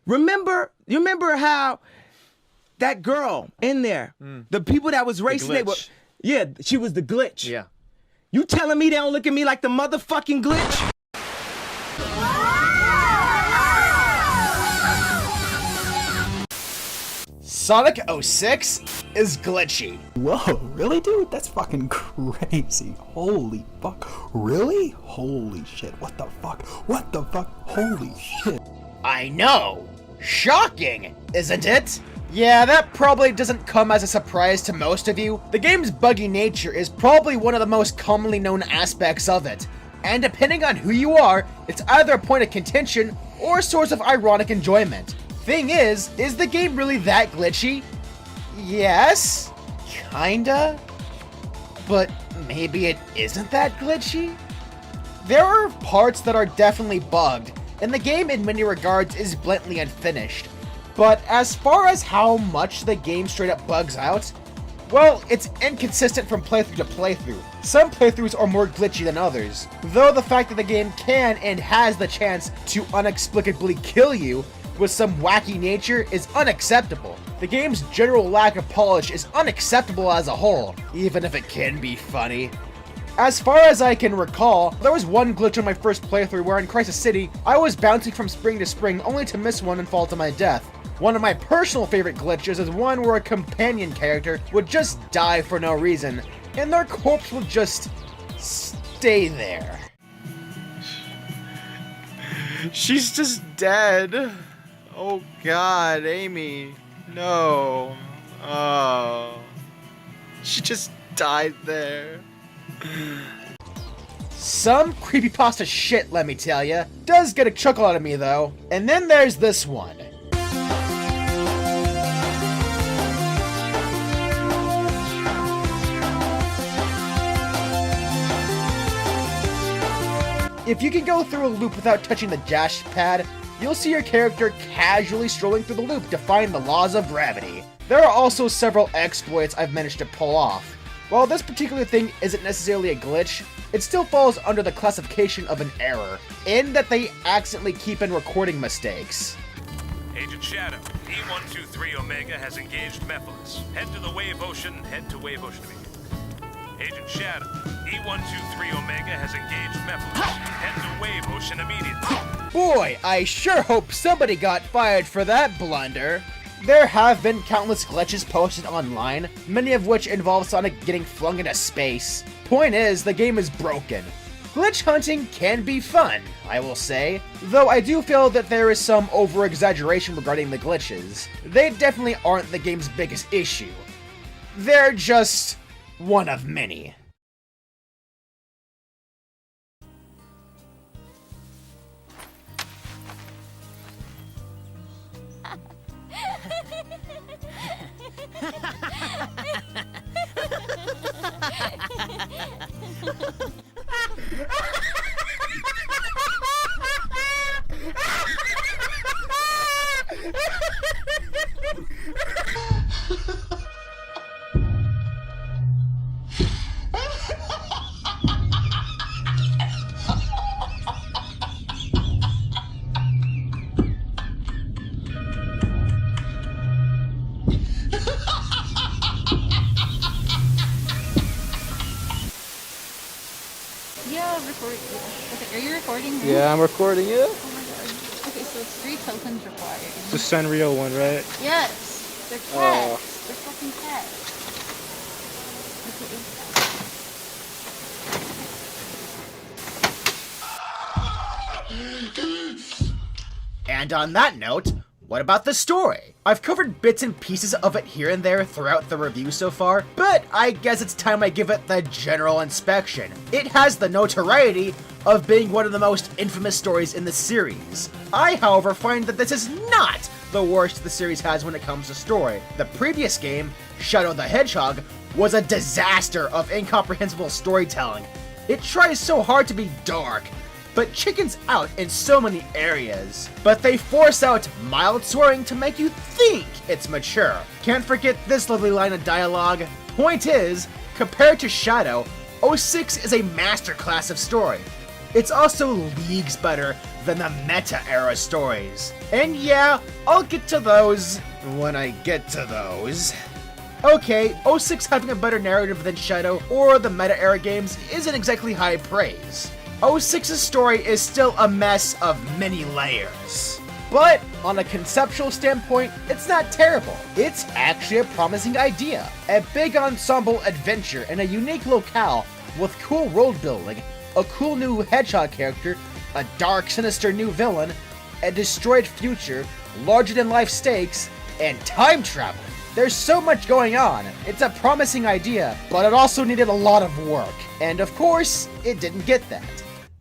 You remember how that girl in there, the people that was racing, they were, yeah, she was the glitch. Yeah. You telling me they don't look at me like the motherfucking glitch? Sonic 06 is glitchy. Whoa, really, dude? That's fucking crazy. Holy fuck. Really? Holy shit. What the fuck? What the fuck? Holy shit. I know. Shocking, isn't it? Yeah, that probably doesn't come as a surprise to most of you. The game's buggy nature is probably one of the most commonly known aspects of it. And depending on who you are, it's either a point of contention or a source of ironic enjoyment. Thing is the game really that glitchy? Yes, kinda, but maybe it isn't that glitchy? There are parts that are definitely bugged, and the game in many regards is blatantly unfinished. But as far as how much the game straight up bugs out, well, it's inconsistent from playthrough to playthrough. Some playthroughs are more glitchy than others, though the fact that the game can and has the chance to inexplicably kill you with some wacky nature is unacceptable. The game's general lack of polish is unacceptable as a whole, even if it can be funny. As far as I can recall, there was one glitch on my first playthrough where in Crisis City, I was bouncing from spring to spring only to miss one and fall to my death. One of my personal favorite glitches is one where a companion character would just die for no reason, and their corpse would just stay there. She's just dead. Oh God, Amy. No. Oh. She just died there. Some creepypasta shit, let me tell ya. Does get a chuckle out of me though. And then there's this one. If you can go through a loop without touching the dash pad, you'll see your character casually strolling through the loop defying the laws of gravity. There are also several exploits I've managed to pull off. While this particular thing isn't necessarily a glitch, it still falls under the classification of an error, in that they accidentally keep in recording mistakes. Agent Shadow, E123 Omega has engaged Mephiles. Head to the Wave Ocean, head to Wave Ocean immediately. Agent Shadow, E123 Omega has engaged Mephiles. Head to Wave Ocean immediately. Boy, I sure hope somebody got fired for that blunder. There have been countless glitches posted online, many of which involve Sonic getting flung into space. Point is, the game is broken. Glitch hunting can be fun, I will say, though I do feel that there is some over-exaggeration regarding the glitches. They definitely aren't the game's biggest issue. They're just one of many. Are you recording? Right? Yeah, I'm recording it. Oh my god. Okay, so it's 3 tokens required. The Sanrio one, right? Yes! They're cats! They're fucking cats. And on that note, what about the story? I've covered bits and pieces of it here and there throughout the review so far, but I guess it's time I give it the general inspection. It has the notoriety of being one of the most infamous stories in the series. I, however, find that this is not the worst the series has when it comes to story. The previous game, Shadow the Hedgehog, was a disaster of incomprehensible storytelling. It tries so hard to be dark, but chickens out in so many areas. But they force out mild swearing to make you think it's mature. Can't forget this lovely line of dialogue. Point is, compared to Shadow, 06 is a masterclass of story. It's also leagues better than the meta-era stories. And yeah, I'll get to those when I get to those. Okay, 06 having a better narrative than Shadow or the meta-era games isn't exactly high praise. 06's story is still a mess of many layers. But on a conceptual standpoint, it's not terrible. It's actually a promising idea. A big ensemble adventure in a unique locale with cool world building, a cool new hedgehog character, a dark, sinister new villain, a destroyed future, larger-than-life stakes, and time travel. There's so much going on. It's a promising idea, but it also needed a lot of work. And of course, it didn't get that.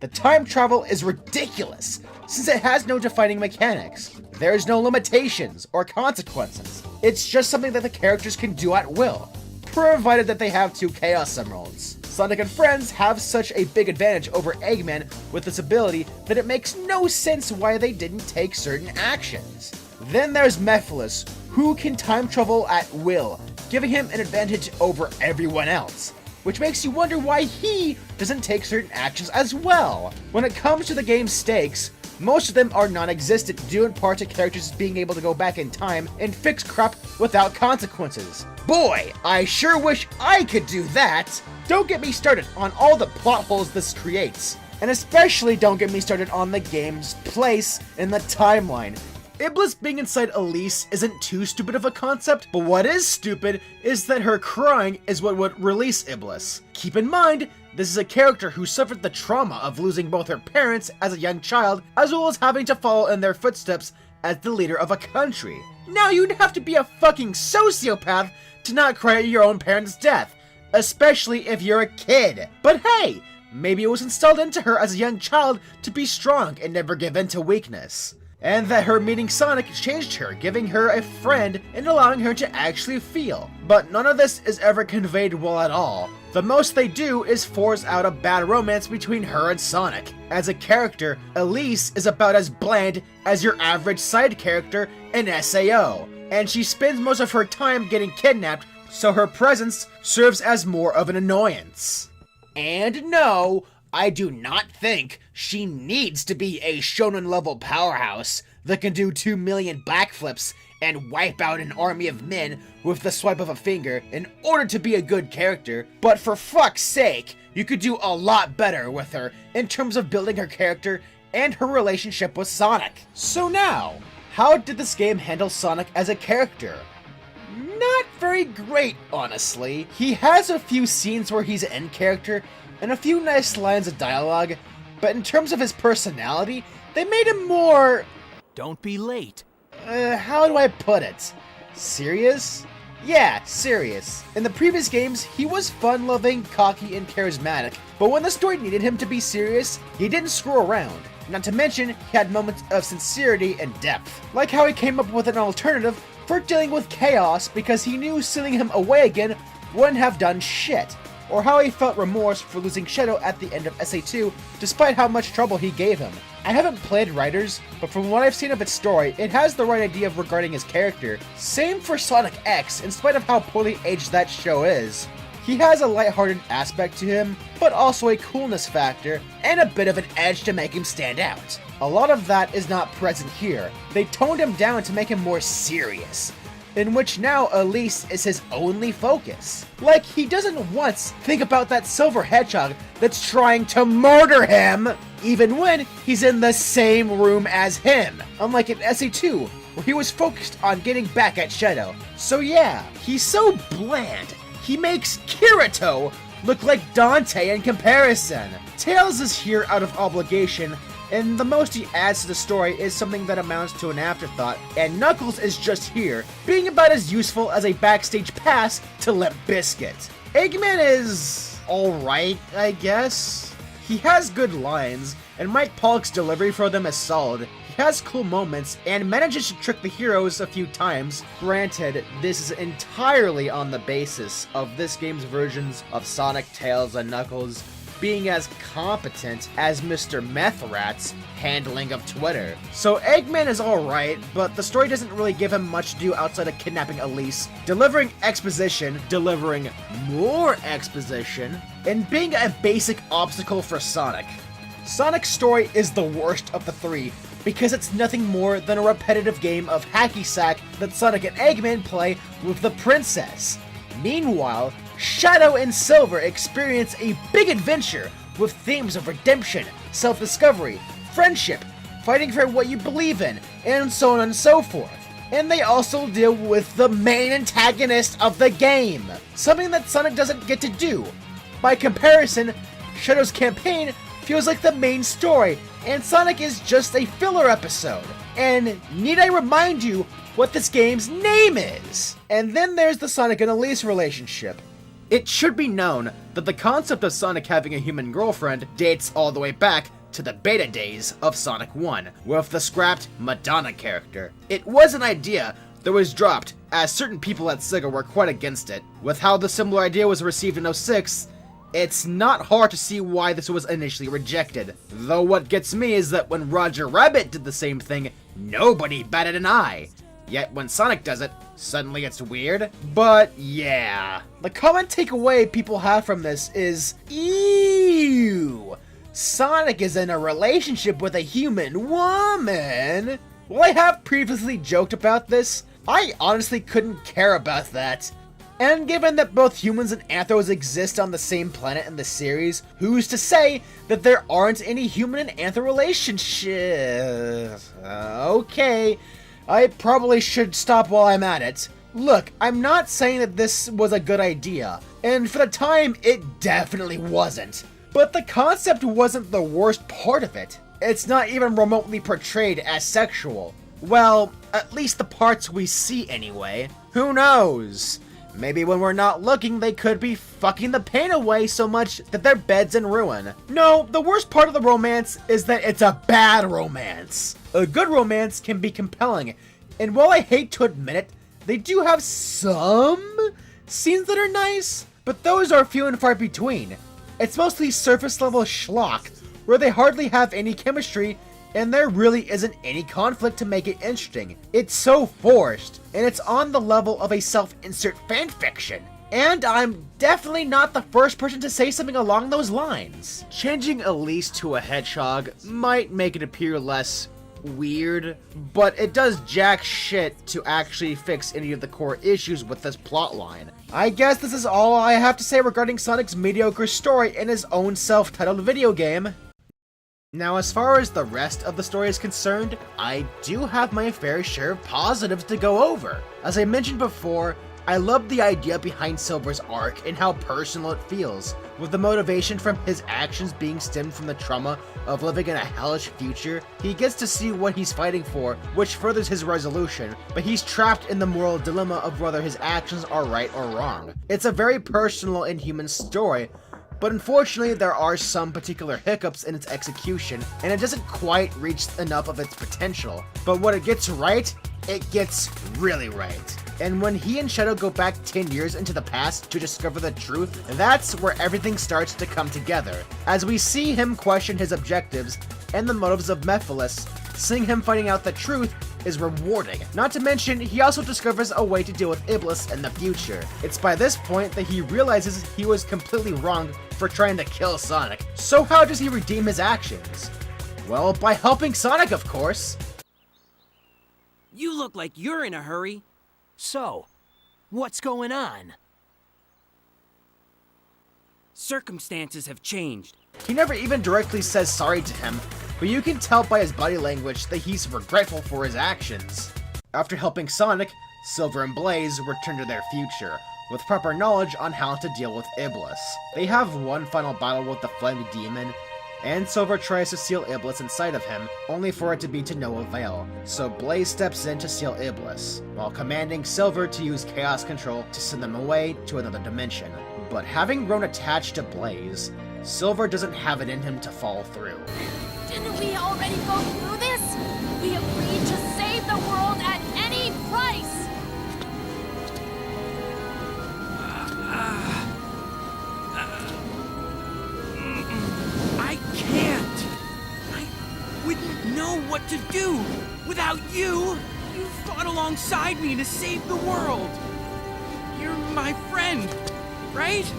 The time travel is ridiculous, since it has no defining mechanics. There's no limitations or consequences. It's just something that the characters can do at will, provided that they have 2 Chaos Emeralds. Sonic and friends have such a big advantage over Eggman with this ability that it makes no sense why they didn't take certain actions. Then there's Mephiles, who can time travel at will, giving him an advantage over everyone else, which makes you wonder why he doesn't take certain actions as well. When it comes to the game's stakes, most of them are non-existent due in part to characters being able to go back in time and fix crap without consequences. Boy, I sure wish I could do that! Don't get me started on all the plot holes this creates, and especially don't get me started on the game's place in the timeline. Iblis being inside Elise isn't too stupid of a concept, but what is stupid is that her crying is what would release Iblis. Keep in mind, this is a character who suffered the trauma of losing both her parents as a young child, as well as having to follow in their footsteps as the leader of a country. Now you'd have to be a fucking sociopath to not cry at your own parents' death, especially if you're a kid. But hey, maybe it was installed into her as a young child to be strong and never give in to weakness. And that her meeting Sonic changed her, giving her a friend and allowing her to actually feel. But none of this is ever conveyed well at all. The most they do is force out a bad romance between her and Sonic. As a character, Elise is about as bland as your average side character in SAO, and she spends most of her time getting kidnapped, so her presence serves as more of an annoyance. And no, I do not think she needs to be a shonen-level powerhouse that can do 2 million backflips and wipe out an army of men with the swipe of a finger in order to be a good character, but for fuck's sake, you could do a lot better with her in terms of building her character and her relationship with Sonic. So now, how did this game handle Sonic as a character? Not very great, honestly. He has a few scenes where he's in character, and a few nice lines of dialogue, but in terms of his personality, they made him more... Don't be late. How do I put it? Serious? Yeah, serious. In the previous games, he was fun-loving, cocky, and charismatic, but when the story needed him to be serious, he didn't screw around. Not to mention, he had moments of sincerity and depth, like how he came up with an alternative for dealing with chaos because he knew sealing him away again wouldn't have done shit, or how he felt remorse for losing Shadow at the end of SA2 despite how much trouble he gave him. I haven't played Riders, but from what I've seen of its story, it has the right idea regarding his character. Same for Sonic X, in spite of how poorly aged that show is. He has a lighthearted aspect to him, but also a coolness factor, and a bit of an edge to make him stand out. A lot of that is not present here. They toned him down to make him more serious, in which now Elise is his only focus. Like, he doesn't once think about that silver hedgehog that's trying to murder him, even when he's in the same room as him, unlike in SA2, where he was focused on getting back at Shadow. So yeah, he's so bland, he makes Kirito look like Dante in comparison. Tails is here out of obligation, and the most he adds to the story is something that amounts to an afterthought, and Knuckles is just here, being about as useful as a backstage pass to Limp Bizkit. Eggman is alright, I guess. He has good lines, and Mike Pollock's delivery for them is solid. He has cool moments, and manages to trick the heroes a few times. Granted, this is entirely on the basis of this game's versions of Sonic, Tails, and Knuckles being as competent as Mr. Methrat's handling of Twitter. So Eggman is alright, but the story doesn't really give him much to do outside of kidnapping Elise, delivering exposition, delivering more exposition, and being a basic obstacle for Sonic. Sonic's story is the worst of the three, because it's nothing more than a repetitive game of hacky sack that Sonic and Eggman play with the princess. Meanwhile, Shadow and Silver experience a big adventure with themes of redemption, self-discovery, friendship, fighting for what you believe in, and so on and so forth. And they also deal with the main antagonist of the game, something that Sonic doesn't get to do. By comparison, Shadow's campaign feels like the main story, and Sonic is just a filler episode. And need I remind you what this game's name is? And then there's the Sonic and Elise relationship. It should be known that the concept of Sonic having a human girlfriend dates all the way back to the beta days of Sonic 1, with the scrapped Madonna character. It was an idea that was dropped, as certain people at Sega were quite against it. With how the similar idea was received in 06, it's not hard to see why this was initially rejected. Though what gets me is that when Roger Rabbit did the same thing, nobody batted an eye. Yet when Sonic does it, suddenly it's weird. But yeah. The common takeaway people have from this is, ew! Sonic is in a relationship with a human woman! While I have previously joked about this, I honestly couldn't care about that. And given that both humans and anthros exist on the same planet in the series, who's to say that there aren't any human and anthro relationships? Okay, I probably should stop while I'm at it. Look, I'm not saying that this was a good idea, and for the time, it definitely wasn't. But the concept wasn't the worst part of it. It's not even remotely portrayed as sexual. Well, at least the parts we see anyway. Who knows? Maybe when we're not looking, they could be fucking the pain away so much that their bed's in ruin. No, the worst part of the romance is that it's a bad romance. A good romance can be compelling, and while I hate to admit it, they do have some scenes that are nice, but those are few and far between. It's mostly surface level schlock, where they hardly have any chemistry, and there really isn't any conflict to make it interesting. It's so forced, and it's on the level of a self-insert fanfiction. And I'm definitely not the first person to say something along those lines. Changing Elise to a hedgehog might make it appear less weird, but it does jack shit to actually fix any of the core issues with this plotline. I guess this is all I have to say regarding Sonic's mediocre story in his own self-titled video game. Now, as far as the rest of the story is concerned, I do have my fair share of positives to go over. As I mentioned before, I love the idea behind Silver's arc and how personal it feels, with the motivation from his actions being stemmed from the trauma of living in a hellish future. He gets to see what he's fighting for, which furthers his resolution, but he's trapped in the moral dilemma of whether his actions are right or wrong. It's a very personal and human story, but unfortunately there are some particular hiccups in its execution, and it doesn't quite reach enough of its potential. But when it gets right, it gets really right. And when he and Shadow go back 10 years into the past to discover the truth, that's where everything starts to come together. As we see him question his objectives and the motives of Mephiles, seeing him finding out the truth is rewarding. Not to mention, he also discovers a way to deal with Iblis in the future. It's by this point that he realizes he was completely wrong for trying to kill Sonic. So how does he redeem his actions? Well, by helping Sonic, of course. You look like you're in a hurry. So, what's going on? Circumstances have changed. He never even directly says sorry to him, but you can tell by his body language that he's regretful for his actions. After helping Sonic, Silver and Blaze return to their future, with proper knowledge on how to deal with Iblis. They have one final battle with the Flamed Demon, and Silver tries to seal Iblis inside of him, only for it to be to no avail. So Blaze steps in to seal Iblis, while commanding Silver to use Chaos Control to send them away to another dimension. But having grown attached to Blaze, Silver doesn't have it in him to follow through. Didn't we already go through this? We agreed to save the world at any price! I can't. I wouldn't know what to do without you. You fought alongside me to save the world. You're my friend, right?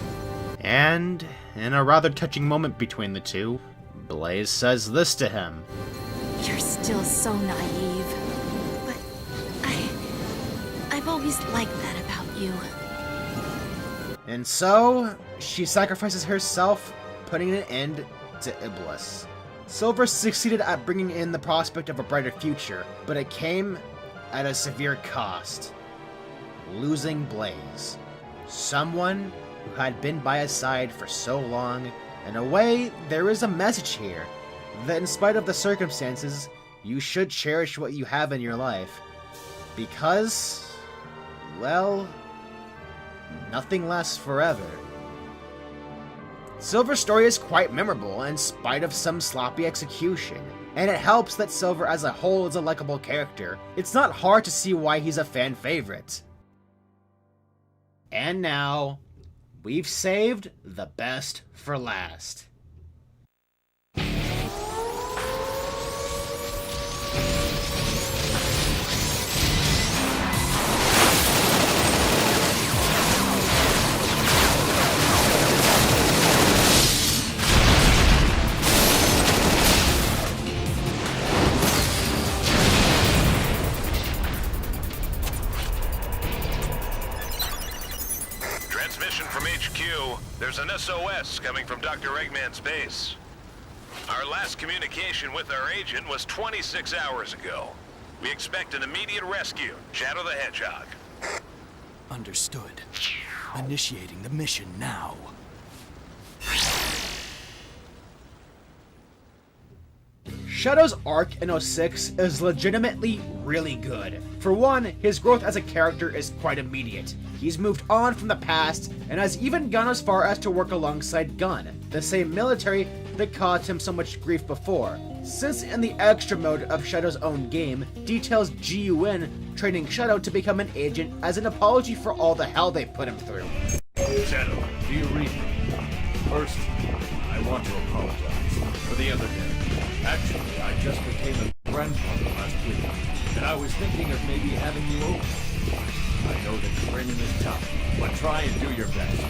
And in a rather touching moment between the two, Blaze says this to him. You're still so naive. But I've always liked that about you. And so, she sacrifices herself, putting an end to Iblis. Silver succeeded at bringing in the prospect of a brighter future, but it came at a severe cost. Losing Blaze. Someone who had been by his side for so long. In a way, there is a message here, that in spite of the circumstances, you should cherish what you have in your life. Because, well, nothing lasts forever. Silver's story is quite memorable in spite of some sloppy execution, and it helps that Silver as a whole is a likable character. It's not hard to see why he's a fan favorite. And now, we've saved the best for last. Transmission from HQ. There's an SOS coming from Dr. Eggman's base. Our last communication with our agent was 26 hours ago. We expect an immediate rescue. Shadow the Hedgehog. Understood. Initiating the mission now. Shadow's arc in 06 is legitimately really good. For one, his growth as a character is quite immediate. He's moved on from the past and has even gone as far as to work alongside Gun, the same military that caused him so much grief before. Since in the extra mode of Shadow's own game details GUN training Shadow to become an agent as an apology for all the hell they put him through. Shadow, do you read me? First, I want to apologize for the other day. Actually, I just became a grandfather last week, and I was thinking of maybe having you over. I know that training is tough, but try and do your best.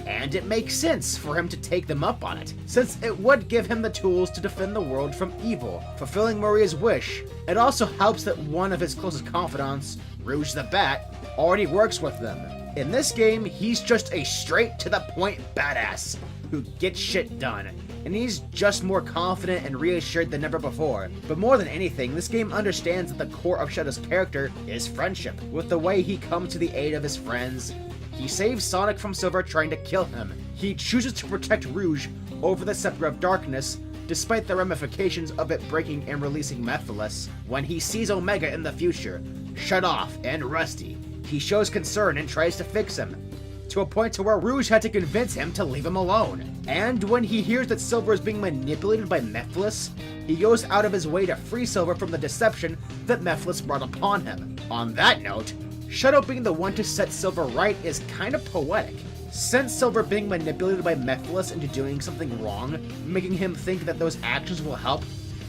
And it makes sense for him to take them up on it, since it would give him the tools to defend the world from evil, fulfilling Maria's wish. It also helps that one of his closest confidants, Rouge the Bat, already works with them. In this game, he's just a straight-to-the-point badass who gets shit done, and he's just more confident and reassured than ever before. But more than anything, this game understands that the core of Shadow's character is friendship. With the way he comes to the aid of his friends, he saves Sonic from Silver trying to kill him. He chooses to protect Rouge over the Scepter of Darkness, despite the ramifications of it breaking and releasing Mephiles. When he sees Omega in the future, shut off and rusty, he shows concern and tries to fix him, to a point to where Rouge had to convince him to leave him alone. And when he hears that Silver is being manipulated by Mephiles, he goes out of his way to free Silver from the deception that Mephiles brought upon him. On that note, Shadow being the one to set Silver right is kind of poetic. Since Silver being manipulated by Mephiles into doing something wrong, making him think that those actions will help,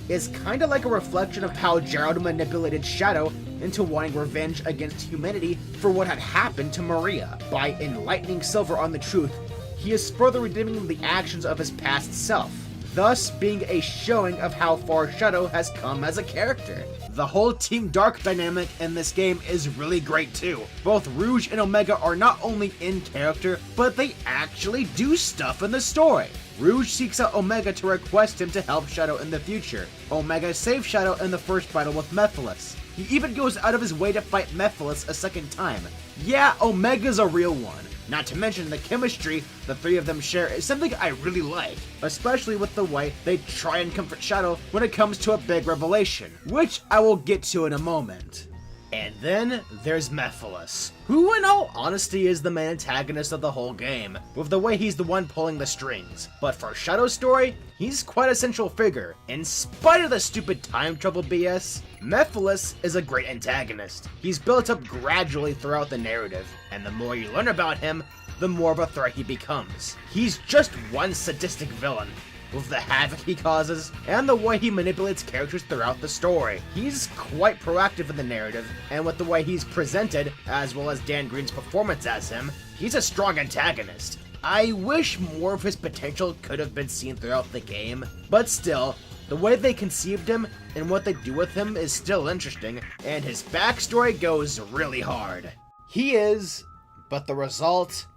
is kinda like a reflection of how Gerald manipulated Shadow into wanting revenge against humanity for what had happened to Maria. By enlightening Silver on the truth, he is further redeeming the actions of his past self, thus being a showing of how far Shadow has come as a character. The whole Team Dark dynamic in this game is really great too. Both Rouge and Omega are not only in character, but they actually do stuff in the story. Rouge seeks out Omega to request him to help Shadow in the future. Omega saves Shadow in the first battle with Mephiles. He even goes out of his way to fight Mephiles a second time. Yeah, Omega's a real one. Not to mention the chemistry the three of them share is something I really like, especially with the way they try and comfort Shadow when it comes to a big revelation, which I will get to in a moment. And then there's Mephiles, who in all honesty is the main antagonist of the whole game, with the way he's the one pulling the strings. But for Shadow's story, he's quite a central figure. In spite of the stupid time travel BS, Mephiles is a great antagonist. He's built up gradually throughout the narrative, and the more you learn about him, the more of a threat he becomes. He's just one sadistic villain, with the havoc he causes, and the way he manipulates characters throughout the story. He's quite proactive in the narrative, and with the way he's presented, as well as Dan Green's performance as him, he's a strong antagonist. I wish more of his potential could have been seen throughout the game, but still, the way they conceived him and what they do with him is still interesting, and his backstory goes really hard. He is but the result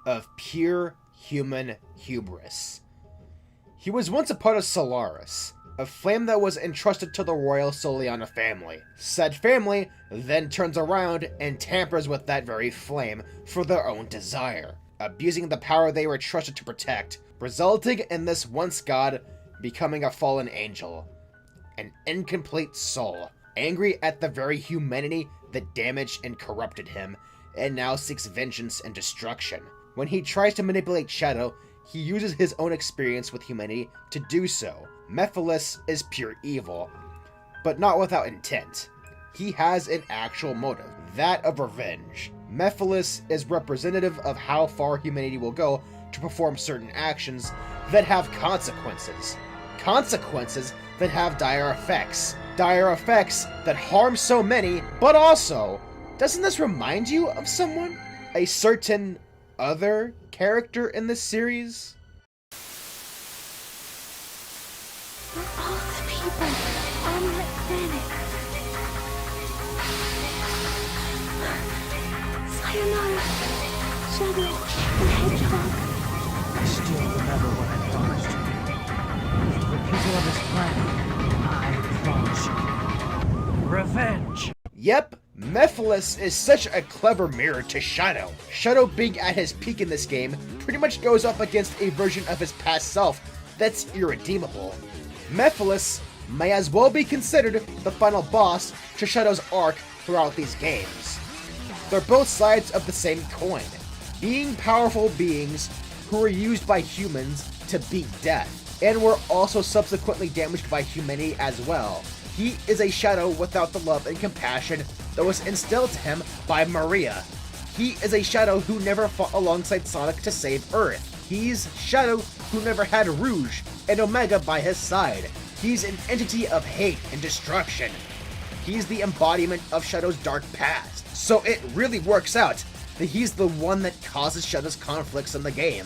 of pure human hubris. He was once a part of Solaris, a flame that was entrusted to the royal Soliana family. Said family then turns around and tampers with that very flame for their own desire, abusing the power they were trusted to protect, resulting in this once god becoming a fallen angel, an incomplete soul, angry at the very humanity that damaged and corrupted him, and now seeks vengeance and destruction. When he tries to manipulate Shadow, he uses his own experience with humanity to do so. Mephiles is pure evil, but not without intent. He has an actual motive, that of revenge. Mephiles is representative of how far humanity will go to perform certain actions that have consequences. Consequences that have dire effects. Dire effects that harm so many, but also, doesn't this remind you of someone? A certain other character in this series? For all the people on that planet. Sayonara, Shadow, and Hedgehog. I still remember what I promised you. To the people of this planet, I promise you revenge. Yep, Mephiles is such a clever mirror to Shadow. Shadow being at his peak in this game pretty much goes up against a version of his past self that's irredeemable. Mephiles may as well be considered the final boss to Shadow's arc throughout these games. They're both sides of the same coin, being powerful beings who were used by humans to beat death, and were also subsequently damaged by humanity as well. He is a Shadow without the love and compassion that was instilled to him by Maria. He is a Shadow who never fought alongside Sonic to save Earth. He's Shadow who never had Rouge and Omega by his side. He's an entity of hate and destruction. He's the embodiment of Shadow's dark past. So it really works out that he's the one that causes Shadow's conflicts in the game.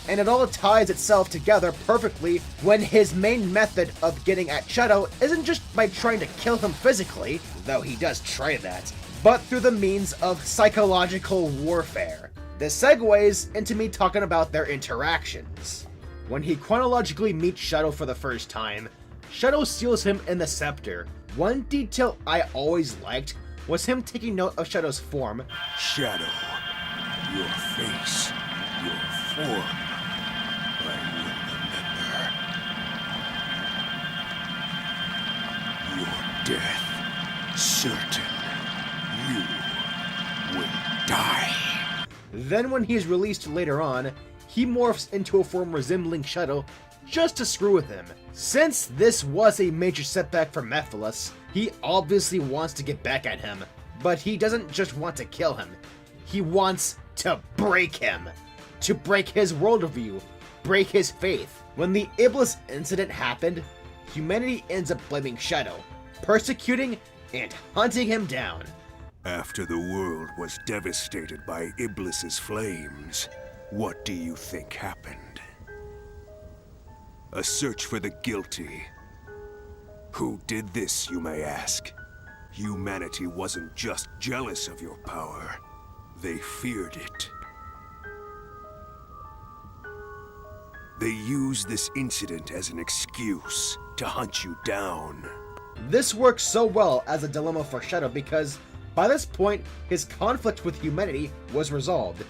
And it all ties itself together perfectly when his main method of getting at Shadow isn't just by trying to kill him physically, though he does try that, but through the means of psychological warfare. This segues into me talking about their interactions. When he chronologically meets Shadow for the first time, Shadow seals him in the scepter. One detail I always liked was him taking note of Shadow's form. Shadow, your face, your form, I will remember. Your death, certain. You will die. Then when he's released later on, he morphs into a form resembling Shadow just to screw with him. Since this was a major setback for Mephiles, he obviously wants to get back at him, but he doesn't just want to kill him, he wants to break him. To break his worldview, break his faith. When the Iblis incident happened, humanity ends up blaming Shadow, persecuting and hunting him down. After the world was devastated by Iblis's flames, what do you think happened? A search for the guilty. Who did this, you may ask? Humanity wasn't just jealous of your power, they feared it. They used this incident as an excuse to hunt you down. This works so well as a dilemma for Shadow because by this point, his conflict with humanity was resolved.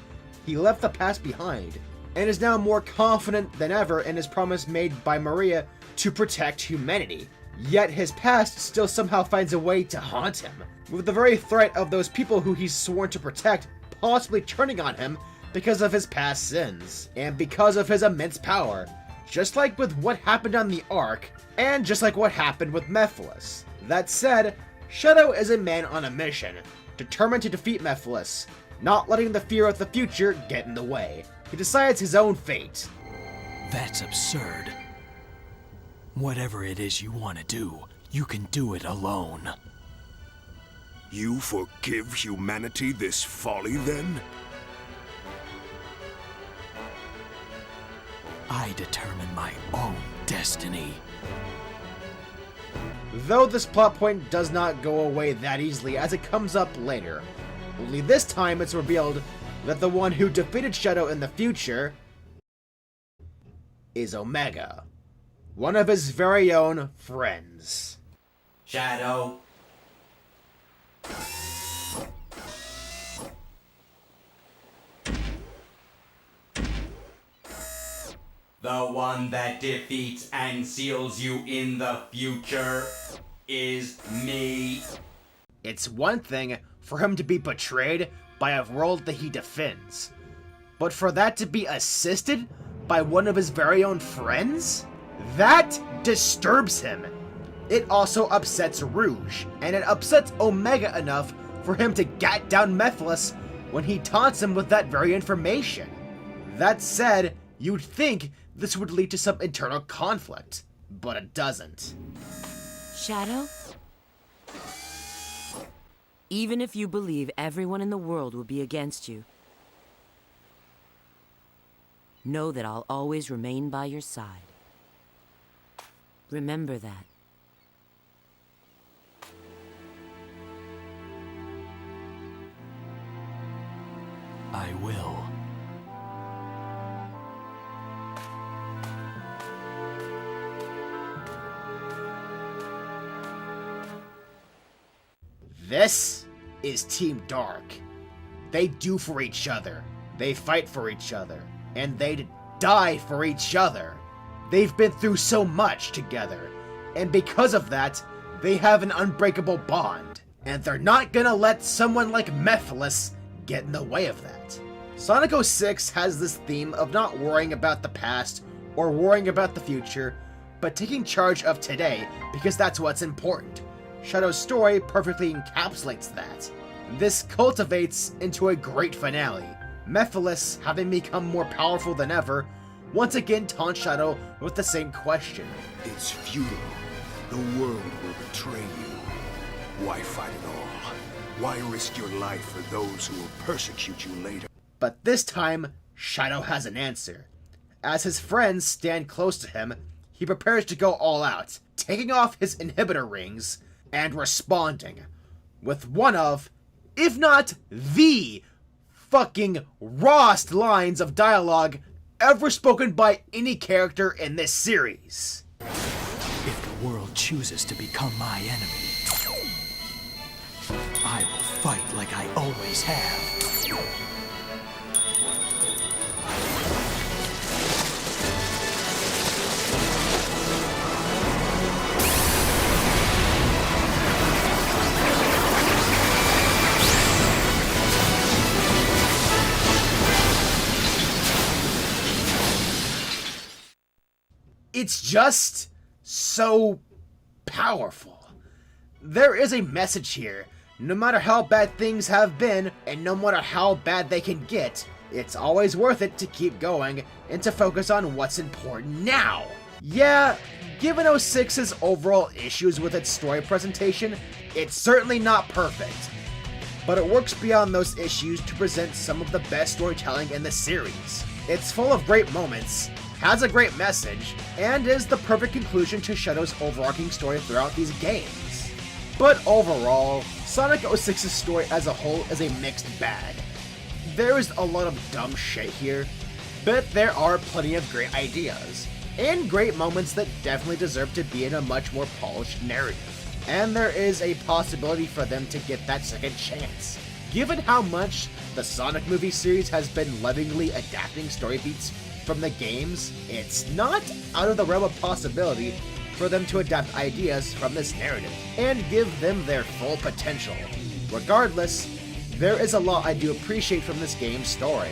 He left the past behind, and is now more confident than ever in his promise made by Maria to protect humanity. Yet his past still somehow finds a way to haunt him, with the very threat of those people who he's sworn to protect possibly turning on him because of his past sins, and because of his immense power, just like with what happened on the Ark, and just like what happened with Mephiles. That said, Shadow is a man on a mission, determined to defeat Mephiles, not letting the fear of the future get in the way. He decides his own fate. That's absurd. Whatever it is you want to do, you can do it alone. You forgive humanity this folly, then? I determine my own destiny. Though this plot point does not go away that easily as it comes up later. Only this time it's revealed that the one who defeated Shadow in the future is Omega, one of his very own friends. Shadow. The one that defeats and seals you in the future is me. It's one thing for him to be betrayed by a world that he defends, but for that to be assisted by one of his very own friends? That disturbs him. It also upsets Rouge, and it upsets Omega enough for him to gat down Mephiles when he taunts him with that very information. That said, you'd think this would lead to some internal conflict, but it doesn't. Shadow? Even if you believe everyone in the world will be against you, know that I'll always remain by your side. Remember that. I will. This is Team Dark. They do for each other, they fight for each other, and they die for each other. They've been through so much together, and because of that, they have an unbreakable bond, and they're not gonna let someone like Mephiles get in the way of that. Sonic 06 has this theme of not worrying about the past or worrying about the future, but taking charge of today because that's what's important. Shadow's story perfectly encapsulates that. This cultivates into a great finale. Mephiles, having become more powerful than ever, once again taunts Shadow with the same question. It's futile. The world will betray you. Why fight at all? Why risk your life for those who will persecute you later? But this time, Shadow has an answer. As his friends stand close to him, he prepares to go all out, taking off his inhibitor rings and responding with one of, if not the fucking rawest lines of dialogue ever spoken by any character in this series. If the world chooses to become my enemy, I will fight like I always have. It's just so powerful. There is a message here. No matter how bad things have been, and no matter how bad they can get, it's always worth it to keep going and to focus on what's important now. Yeah, given 06's overall issues with its story presentation, it's certainly not perfect. But it works beyond those issues to present some of the best storytelling in the series. It's full of great moments, has a great message, and is the perfect conclusion to Shadow's overarching story throughout these games. But overall, Sonic 06's story as a whole is a mixed bag. There is a lot of dumb shit here, but there are plenty of great ideas, and great moments that definitely deserve to be in a much more polished narrative. And there is a possibility for them to get that second chance. Given how much the Sonic movie series has been lovingly adapting story beats from the games, it's not out of the realm of possibility for them to adapt ideas from this narrative and give them their full potential. Regardless, there is a lot I do appreciate from this game's story.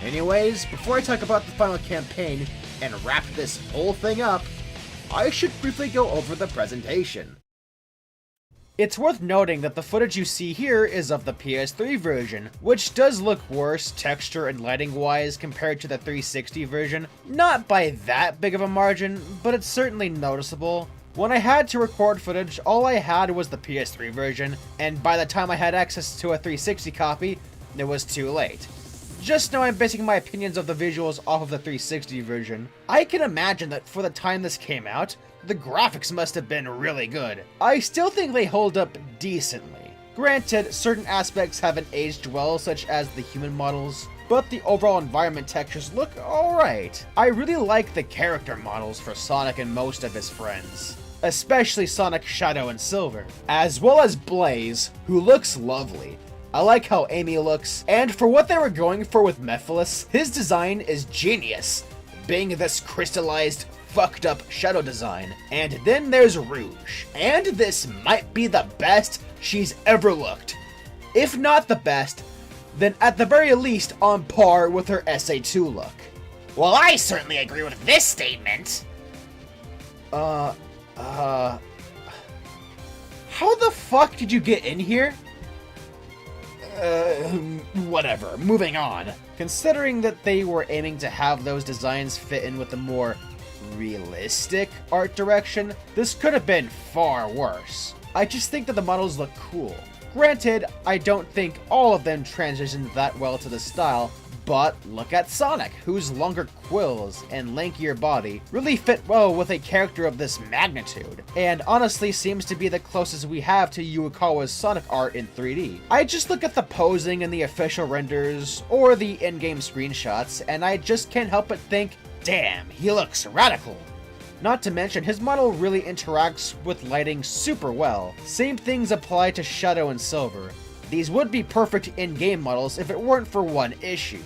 Anyways, before I talk about the final campaign and wrap this whole thing up, I should briefly go over the presentation. It's worth noting that the footage you see here is of the PS3 version, which does look worse texture and lighting wise compared to the 360 version. Not by that big of a margin, but it's certainly noticeable. When I had to record footage, all I had was the PS3 version, and by the time I had access to a 360 copy, it was too late. Just know I'm basing my opinions of the visuals off of the 360 version. I can imagine that for the time this came out, the graphics must have been really good. I still think they hold up decently. Granted, certain aspects haven't aged well, such as the human models, but the overall environment textures look alright. I really like the character models for Sonic and most of his friends, especially Sonic, Shadow, and Silver, as well as Blaze, who looks lovely. I like how Amy looks, and for what they were going for with Mephiles, his design is genius, being this crystallized, fucked up shadow design. And then there's Rouge, and this might be the best she's ever looked. If not the best, then at the very least on par with her SA2 look. Well, I certainly agree with this statement. How the fuck did you get in here? Whatever, moving on. Considering that they were aiming to have those designs fit in with the more realistic art direction, this could have been far worse. I just think that the models look cool. Granted, I don't think all of them transitioned that well to the style, but look at Sonic, whose longer quills and lankier body really fit well with a character of this magnitude, and honestly seems to be the closest we have to Yuakawa's Sonic art in 3D. I just look at the posing in the official renders or the in-game screenshots, and I just can't help but think, damn, he looks radical. Not to mention, his model really interacts with lighting super well. Same things apply to Shadow and Silver. These would be perfect in-game models if it weren't for one issue: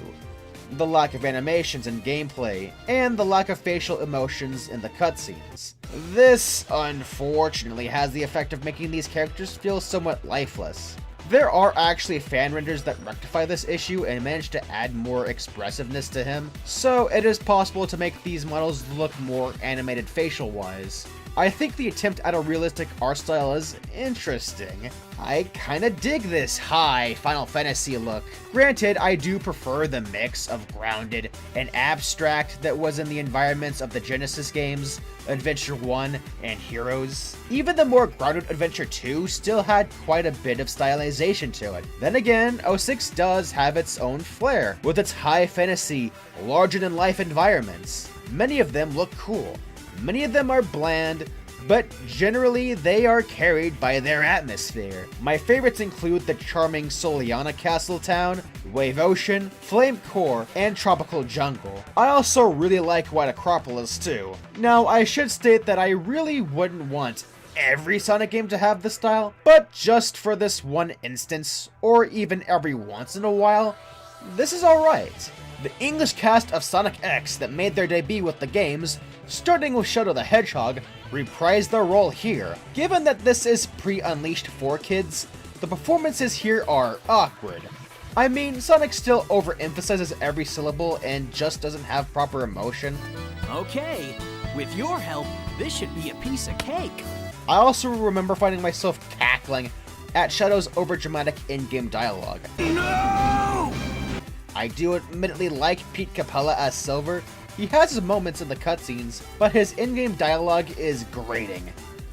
the lack of animations in gameplay, and the lack of facial emotions in the cutscenes. This, unfortunately, has the effect of making these characters feel somewhat lifeless. There are actually fan renders that rectify this issue and manage to add more expressiveness to him, so it is possible to make these models look more animated facial-wise. I think the attempt at a realistic art style is interesting. I kinda dig this high Final Fantasy look. Granted, I do prefer the mix of grounded and abstract that was in the environments of the Genesis games, Adventure 1 and Heroes. Even the more grounded Adventure 2 still had quite a bit of stylization to it. Then again, 06 does have its own flair, with its high fantasy, larger-than-life environments. Many of them look cool. Many of them are bland, but generally they are carried by their atmosphere. My favorites include the charming Soliana Castle Town, Wave Ocean, Flame Core, and Tropical Jungle. I also really like White Acropolis too. Now, I should state that I really wouldn't want every Sonic game to have this style, but just for this one instance, or even every once in a while, this is alright. The English cast of Sonic X that made their debut with the games, starting with Shadow the Hedgehog, reprised their role here. Given that this is pre-Unleashed for kids, the performances here are awkward. I mean, Sonic still overemphasizes every syllable and just doesn't have proper emotion. Okay, with your help, this should be a piece of cake. I also remember finding myself cackling at Shadow's overdramatic in-game dialogue. No! I do admittedly like Pete Capella as Silver. He has his moments in the cutscenes, but his in-game dialogue is grating.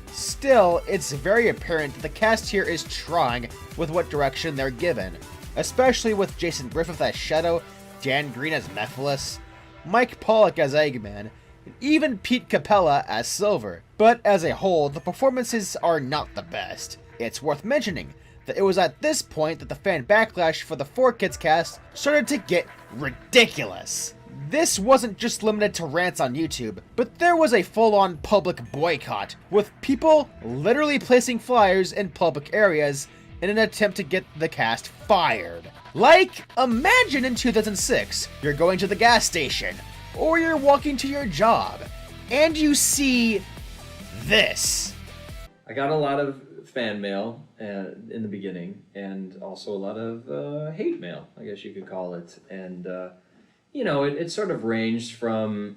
Still, it's very apparent that the cast here is trying with what direction they're given, especially with Jason Griffith as Shadow, Dan Green as Mephiles, Mike Pollock as Eggman, and even Pete Capella as Silver. But as a whole, the performances are not the best. It's worth mentioning that it was at this point that the fan backlash for the 4Kids cast started to get ridiculous. This wasn't just limited to rants on YouTube, but there was a full-on public boycott, with people literally placing flyers in public areas in an attempt to get the cast fired. Like, imagine in 2006, you're going to the gas station, or you're walking to your job, and you see this. I got a lot of fan mail in the beginning, and also a lot of hate mail, I guess you could call it. And, you know, it sort of ranged from,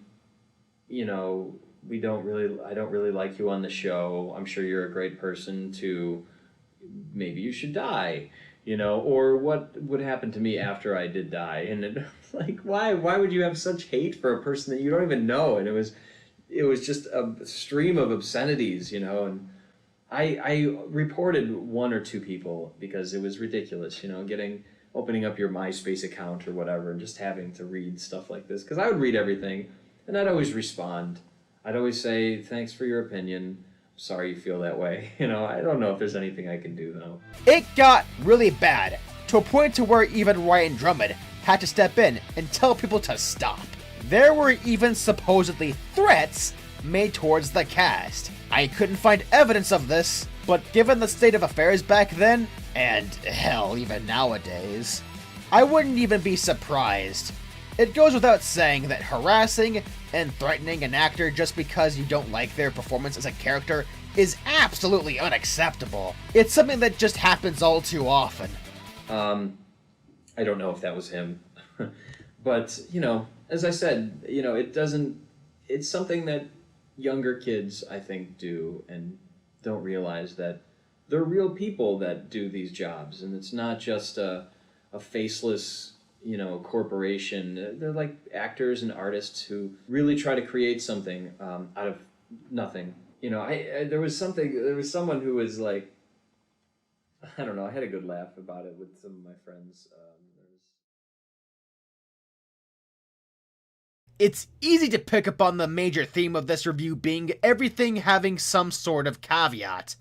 you know, I don't really like you on the show, I'm sure you're a great person, to maybe you should die, you know, or what would happen to me after I did die. And it, like, why would you have such hate for a person that you don't even know? And it was just a stream of obscenities, you know. And I reported one or two people because it was ridiculous, you know, getting opening up your MySpace account or whatever and just having to read stuff like this. Because I would read everything, and I'd always respond. I'd always say, thanks for your opinion. Sorry you feel that way. You know, I don't know if there's anything I can do, though. It got really bad, to a point to where even Ryan Drummond had to step in and tell people to stop. There were even supposedly threats made towards the cast. I couldn't find evidence of this, but given the state of affairs back then, and hell, even nowadays, I wouldn't even be surprised. It goes without saying that harassing and threatening an actor just because you don't like their performance as a character is absolutely unacceptable. It's something that just happens all too often. I don't know if that was him. But, you know, as I said, you know, it's something that younger kids, I think, do and don't realize that they're real people that do these jobs, and it's not just a faceless, you know, corporation. They're like actors and artists who really try to create something out of nothing. You know, there was someone who was like, I don't know, I had a good laugh about it with some of my friends. It's easy to pick up on the major theme of this review being everything having some sort of caveat.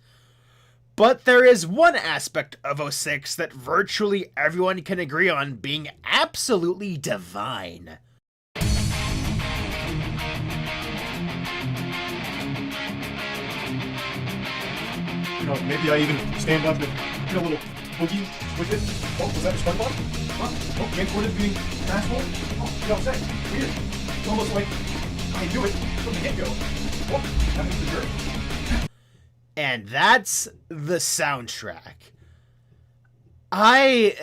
But there is one aspect of 06 that virtually everyone can agree on being absolutely divine. You know, maybe I even stand up and get a little boogie with it. Oh, was that a SpongeBob? Huh? Oh, camcorder being an asshole? Oh, you know what I'm saying? Weird. It's almost like I knew it from the get-go. Oh, that makes the jerk. And that's the soundtrack. I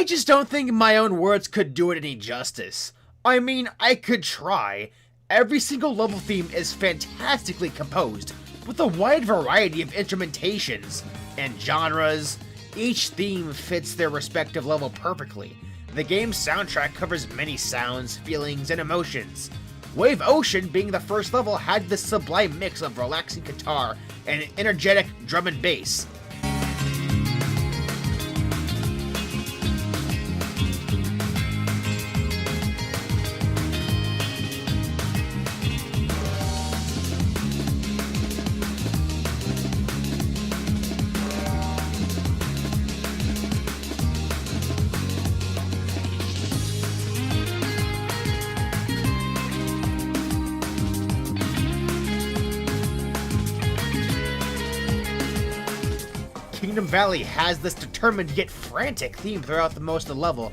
just don't think my own words could do it any justice. I mean, I could try. Every single level theme is fantastically composed, with a wide variety of instrumentations and genres. Each theme fits their respective level perfectly. The game's soundtrack covers many sounds, feelings, and emotions. Wave Ocean, being the first level, had this sublime mix of relaxing guitar and energetic drum and bass. Kingdom Valley has this determined yet frantic theme throughout the most of the level.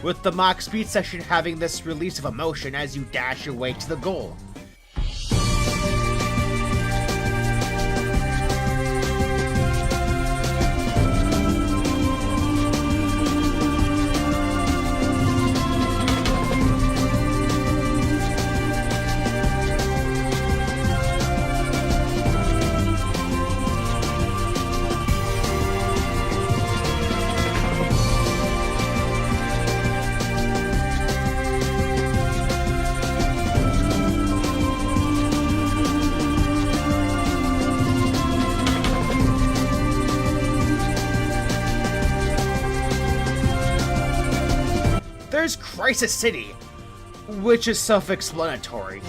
With the mock speed section having this release of emotion as you dash your way to the goal. There's Crisis City, which is self-explanatory.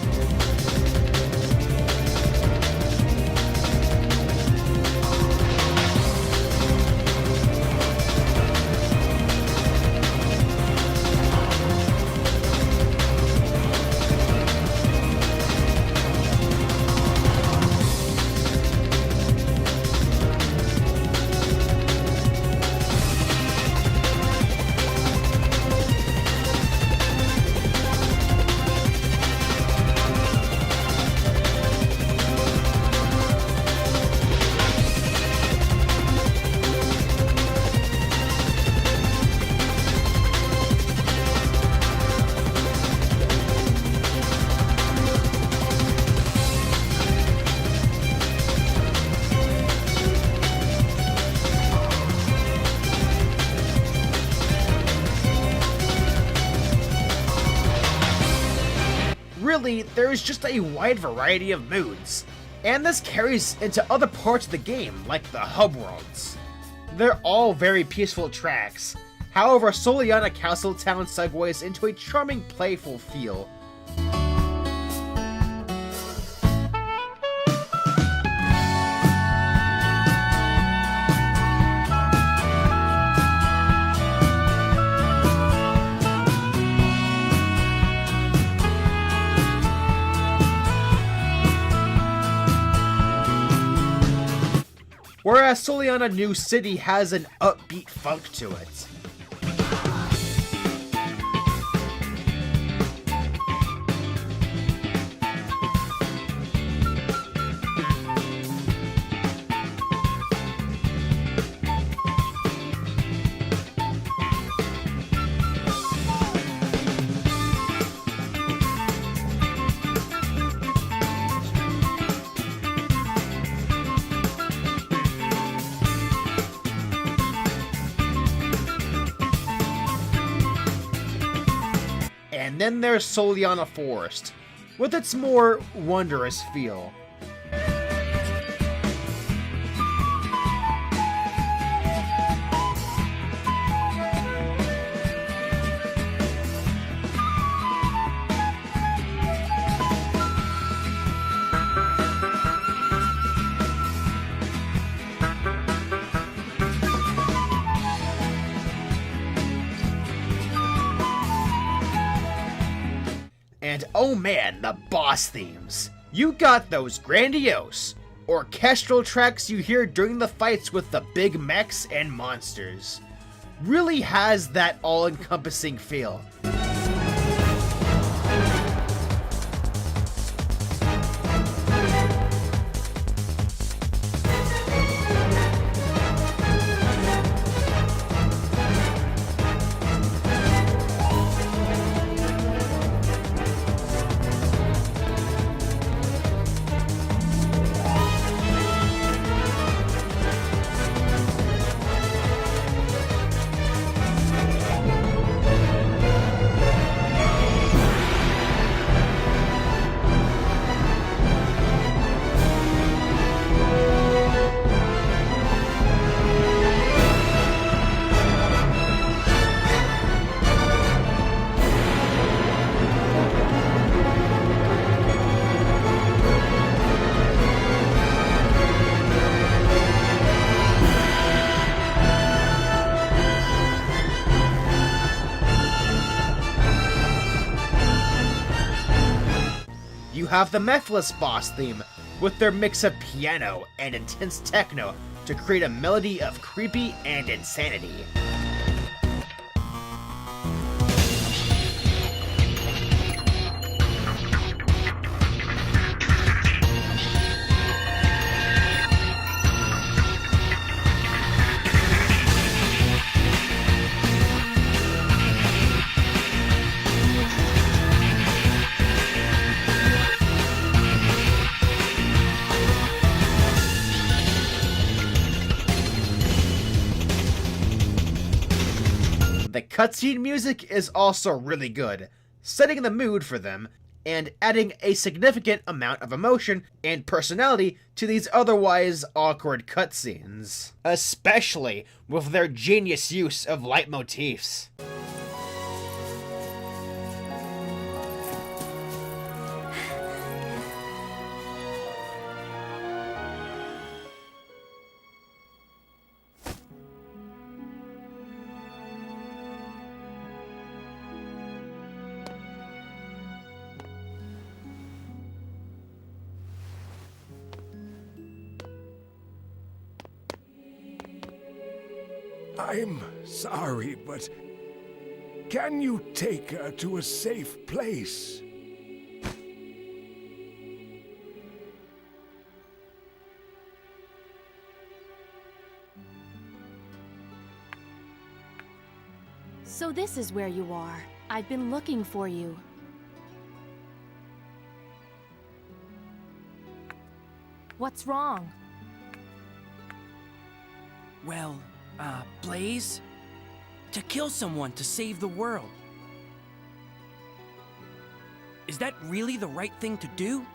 really, there's just a wide variety of moods. And this carries into other parts of the game, like the hub worlds. They're all very peaceful tracks. However, Soliana Castletown segues into a charming, playful feel. Whereas Soliana New City has an upbeat funk to it. And then there's Soliana Forest, with its more wondrous feel. And oh man, the boss themes. You got those grandiose, orchestral tracks you hear during the fights with the big mechs and monsters. Really has that all-encompassing feel. You have the Mephiles boss theme, with their mix of piano and intense techno to create a melody of creepy and insanity. The cutscene music is also really good, setting the mood for them, and adding a significant amount of emotion and personality to these otherwise awkward cutscenes, especially with their genius use of leitmotifs. I'm sorry, but can you take her to a safe place? So this is where you are. I've been looking for you. What's wrong? Well, Blaze? To kill someone to save the world. Is that really the right thing to do?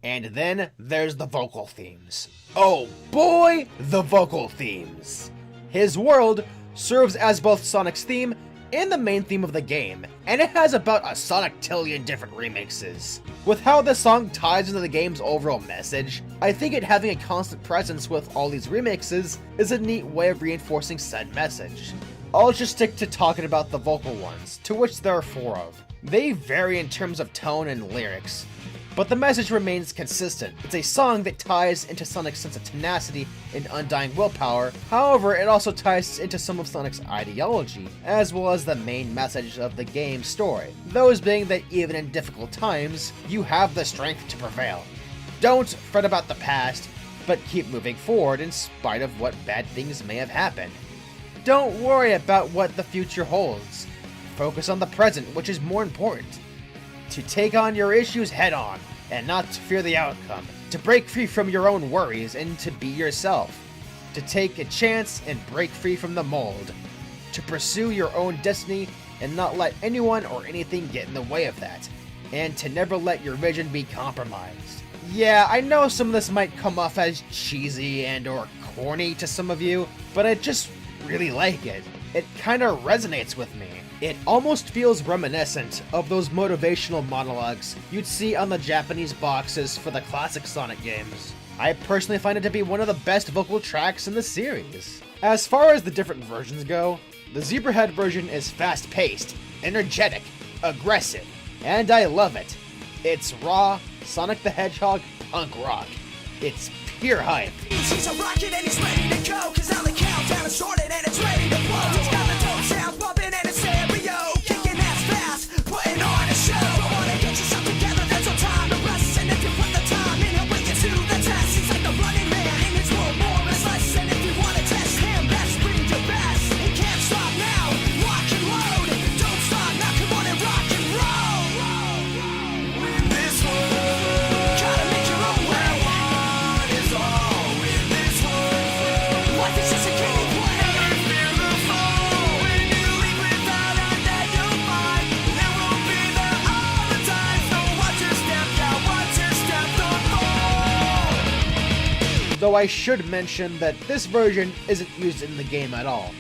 And then there's the vocal themes. Oh boy, the vocal themes! His world serves as both Sonic's theme and the main theme of the game, and it has about a Sonic-tillion different remixes. With how this song ties into the game's overall message, I think it having a constant presence with all these remixes is a neat way of reinforcing said message. I'll just stick to talking about the vocal ones, to which there are 4 of. They vary in terms of tone and lyrics, but the message remains consistent. It's a song that ties into Sonic's sense of tenacity and undying willpower. However, it also ties into some of Sonic's ideology, as well as the main message of the game's story. Those being that even in difficult times, you have the strength to prevail. Don't fret about the past, but keep moving forward in spite of what bad things may have happened. Don't worry about what the future holds. Focus on the present, which is more important. To take on your issues head on, and not to fear the outcome. To break free from your own worries and to be yourself. To take a chance and break free from the mold. To pursue your own destiny and not let anyone or anything get in the way of that. And to never let your vision be compromised. Yeah, I know some of this might come off as cheesy and or corny to some of you, but I just really like it. It kinda resonates with me. It almost feels reminiscent of those motivational monologues you'd see on the Japanese boxes for the classic Sonic games. I personally find it to be one of the best vocal tracks in the series. As far as the different versions go, the Zebrahead version is fast-paced, energetic, aggressive, and I love it. It's raw, Sonic the Hedgehog punk rock. It's pure hype. He's a rocket and he's ready to go, cause now the countdown is started and it's ready to blow. It's got the dope sounds bumping and it's stereo, kicking ass fast, putting on a show. I wanna get yourself together, there's no time to rest, and if you put the time in, he'll bring you to the test. He's like the running man in his world, more is less, and if you wanna test him, best bring your best. He can't stop now, lock and load, don't stop now, come on and rock and roll. In this world, gotta make your own way. Is all in this world. Life is just a game you play. Never fear the fall. When you leave without a net, you'll find there won't be there all the time. So watch your step, yeah, watch your step, don't fall. Though I should mention that this version isn't used in the game at all.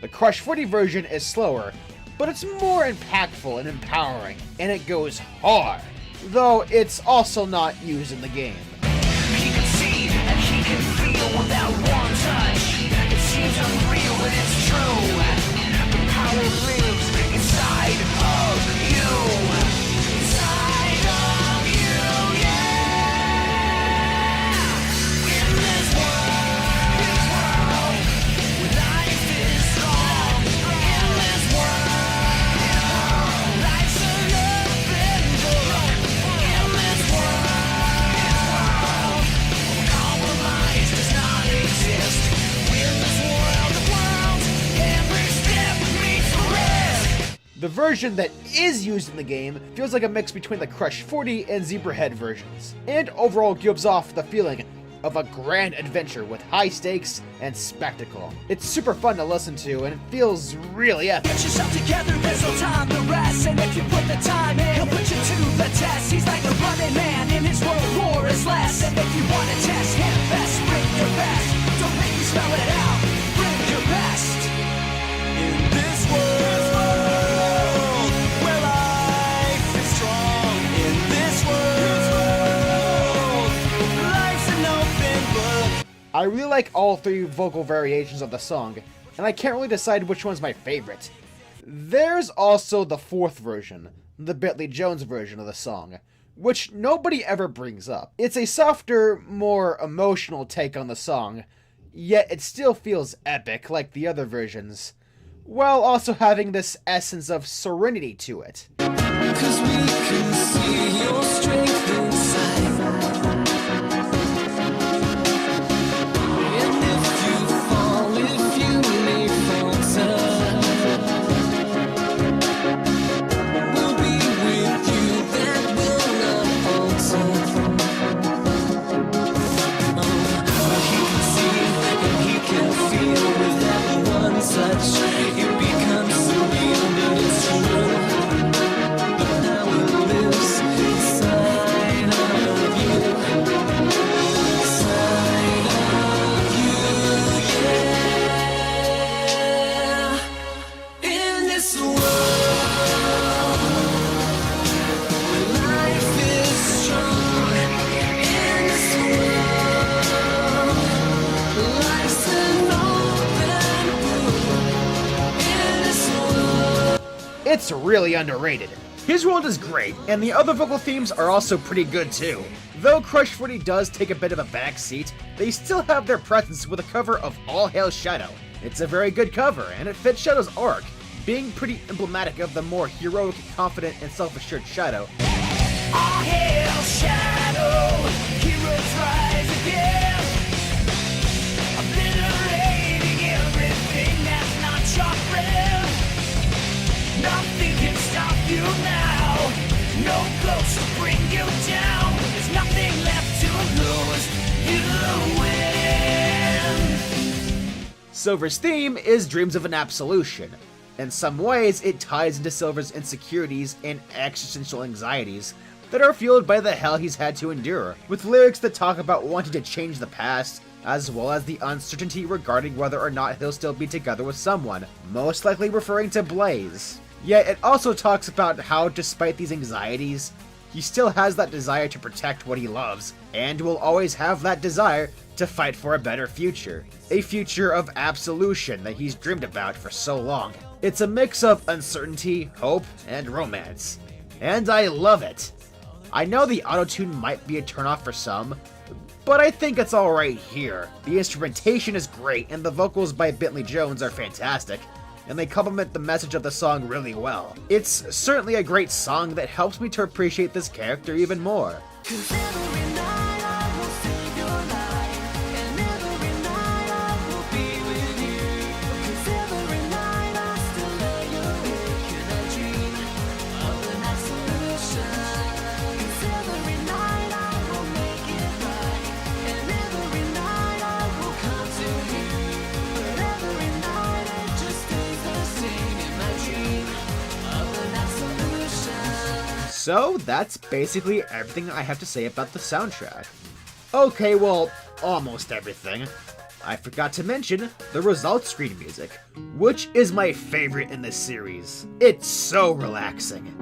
The Crush 40 version is slower, but it's more impactful and empowering, and it goes hard, though it's also not used in the game. He can see and he can feel without one touch. It seems unreal, but it's true. The power lives inside of you. Inside of you, yeah. In this world, where life is strong. In this world, life's an open door. In this world, compromise does not exist. In this world of worlds, every step meets the risk. The version that is used in the game feels like a mix between the Crush 40 and Zebrahead versions, and overall gives off the feeling of a grand adventure with high stakes and spectacle. It's super fun to listen to, and it feels really epic. Get yourself together, there's no time to rest. And if you put the time in, he'll put you to the test. He's like a running man, in his world war is less. And if you wanna test him, best bring your best. Don't make me spell it out, bring your best. In this world, where life is strong. In this world, life's an open book. I really like all 3 vocal variations of the song, and I can't really decide which one's my favorite. There's also the 4th version, the Bentley Jones version of the song, which nobody ever brings up. It's a softer, more emotional take on the song, yet it still feels epic like the other versions, while also having this essence of serenity to it. Cause we can see your strength inside. And if you fall, if you may falter, we'll be with you, that will not alter. He can see and he can feel with that one touch. It becomes so real, but it's true. It's really underrated. His world is great, and the other vocal themes are also pretty good too. Though Crush 40 does take a bit of a backseat, they still have their presence with a cover of All Hail Shadow. It's a very good cover, and it fits Shadow's arc, being pretty emblematic of the more heroic, confident, and self-assured Shadow. All hail Shadow, heroes rise again, obliterating everything that's not your friend. Nothing can stop you now, no ghost to bring you down. There's nothing left to lose, you win. Silver's theme is Dreams of an Absolution. In some ways, it ties into Silver's insecurities and existential anxieties that are fueled by the hell he's had to endure, with lyrics that talk about wanting to change the past, as well as the uncertainty regarding whether or not he'll still be together with someone, most likely referring to Blaze. Yet it also talks about how, despite these anxieties, he still has that desire to protect what he loves, and will always have that desire to fight for a better future. A future of absolution that he's dreamed about for so long. It's a mix of uncertainty, hope, and romance. And I love it. I know the autotune might be a turnoff for some, but I think it's alright here. The instrumentation is great, and the vocals by Bentley Jones are fantastic, and they complement the message of the song really well. It's certainly a great song that helps me to appreciate this character even more. So that's basically everything I have to say about the soundtrack. Okay, well, almost everything. I forgot to mention the results screen music, which is my favorite in this series. It's so relaxing.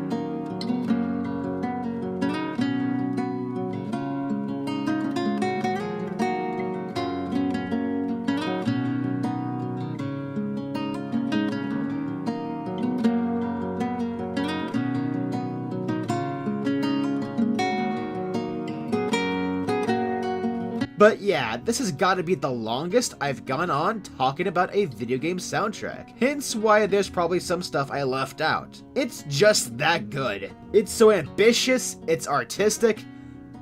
But yeah, this has got to be the longest I've gone on talking about a video game soundtrack, hence why there's probably some stuff I left out. It's just that good. It's so ambitious, it's artistic,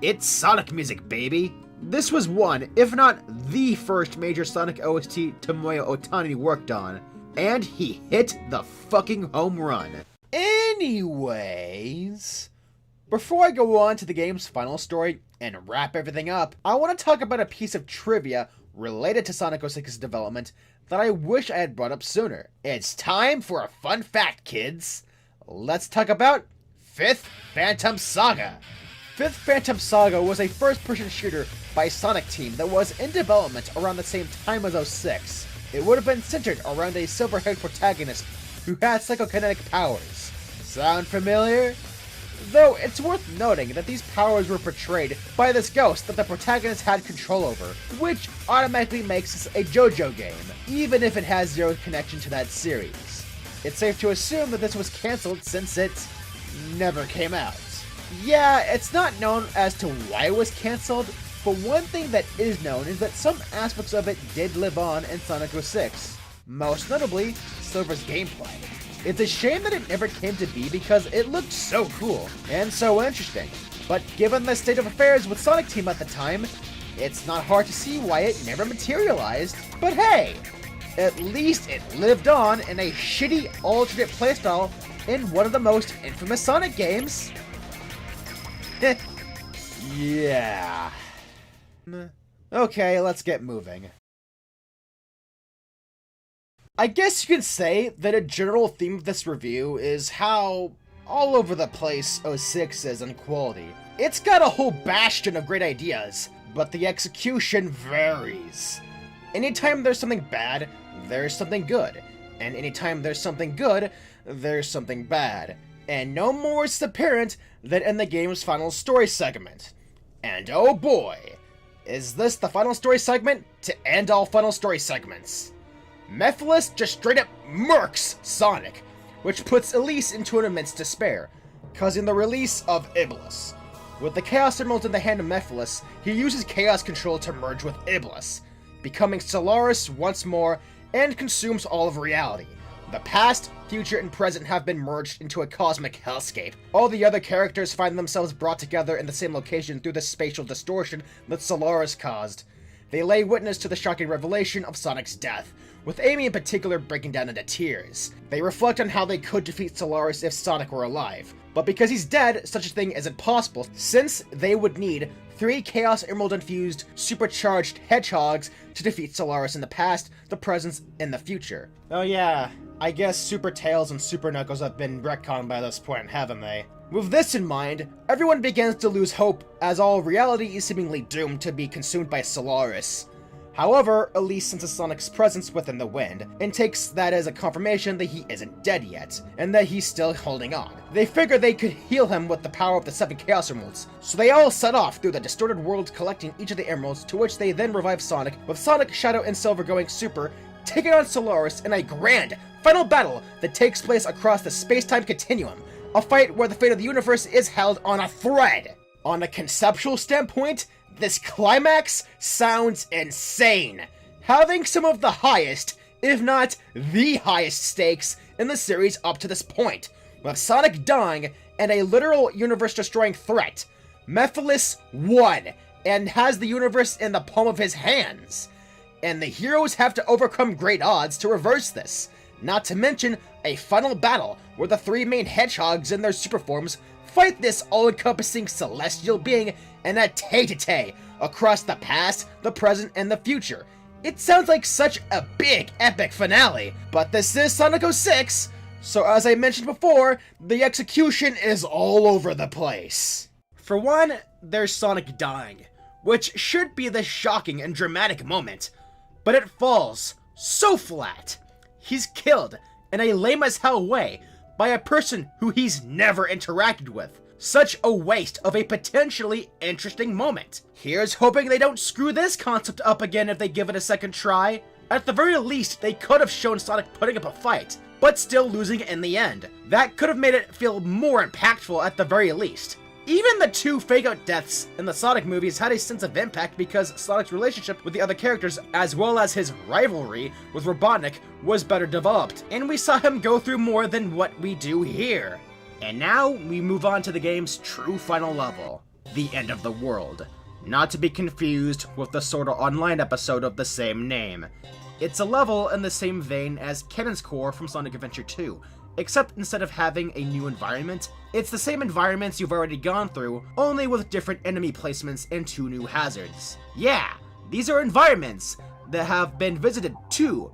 it's Sonic music, baby. This was one, if not the first major Sonic OST Tomoya Ohtani worked on, and he hit the fucking home run. Anyways, before I go on to the game's final story and wrap everything up, I want to talk about a piece of trivia related to Sonic 06's development that I wish I had brought up sooner. It's time for a fun fact, kids. Let's talk about 5th Phantom Saga. 5th Phantom Saga was a first-person shooter by Sonic Team that was in development around the same time as 06. It would have been centered around a silver-haired protagonist who had psychokinetic powers. Sound familiar? Though it's worth noting that these powers were portrayed by this ghost that the protagonist had control over, which automatically makes this a JoJo game, even if it has zero connection to that series. It's safe to assume that this was cancelled since it never came out. Yeah, it's not known as to why it was cancelled, but one thing that is known is that some aspects of it did live on in Sonic 06, most notably Silver's gameplay. It's a shame that it never came to be because it looked so cool and so interesting, but given the state of affairs with Sonic Team at the time, it's not hard to see why it never materialized. But hey, at least it lived on in a shitty alternate playstyle in one of the most infamous Sonic games. Yeah. Okay, let's get moving. I guess you could say that a general theme of this review is how all over the place 06 is in quality. It's got a whole bastion of great ideas, but the execution varies. Anytime there's something bad, there's something good. And anytime there's something good, there's something bad. And no more is apparent than in the game's final story segment. And oh boy, is this the final story segment to end all final story segments. Mephiles just straight up murks Sonic, which puts Elise into an immense despair, causing the release of Iblis. With the Chaos Emerald in the hand of Mephiles, he uses Chaos Control to merge with Iblis, becoming Solaris once more and consumes all of reality. The past, future, and present have been merged into a cosmic hellscape. All the other characters find themselves brought together in the same location through the spatial distortion that Solaris caused. They lay witness to the shocking revelation of Sonic's death, with Amy in particular breaking down into tears. They reflect on how they could defeat Solaris if Sonic were alive, but because he's dead, such a thing isn't possible, since they would need 3 Chaos Emerald-infused, supercharged hedgehogs to defeat Solaris in the past, the present, and the future. Oh yeah, I guess Super Tails and Super Knuckles have been retconned by this point, haven't they? With this in mind, everyone begins to lose hope, as all reality is seemingly doomed to be consumed by Solaris. However, Elise senses Sonic's presence within the wind, and takes that as a confirmation that he isn't dead yet, and that he's still holding on. They figure they could heal him with the power of the 7 Chaos Emeralds, so they all set off through the distorted world collecting each of the emeralds, to which they then revive Sonic, with Sonic, Shadow, and Silver going super, taking on Solaris in a grand, final battle that takes place across the space-time continuum, a fight where the fate of the universe is held on a thread. On a conceptual standpoint, this climax sounds insane, having some of the highest, if not the highest stakes in the series up to this point, with Sonic dying and a literal universe-destroying threat. Mephiles won, and has the universe in the palm of his hands, and the heroes have to overcome great odds to reverse this, not to mention a final battle where the 3 main hedgehogs in their super forms fight this all-encompassing celestial being in a tete-a-tete across the past, the present, and the future. It sounds like such a big, epic finale, but this is Sonic 06, so as I mentioned before, the execution is all over the place. For one, there's Sonic dying, which should be the shocking and dramatic moment, but it falls so flat. He's killed in a lame-as-hell way by a person who he's never interacted with. Such a waste of a potentially interesting moment. Here's hoping they don't screw this concept up again if they give it a second try. At the very least, they could have shown Sonic putting up a fight, but still losing in the end. That could have made it feel more impactful at the very least. Even the 2 fake-out deaths in the Sonic movies had a sense of impact because Sonic's relationship with the other characters, as well as his rivalry with Robotnik, was better developed, and we saw him go through more than what we do here. And now, we move on to the game's true final level, the end of the world. Not to be confused with the Sword Art Online episode of the same name. It's a level in the same vein as Cannon's Core from Sonic Adventure 2, except instead of having a new environment, it's the same environments you've already gone through, only with different enemy placements and 2 new hazards. Yeah, these are environments that have been visited 2,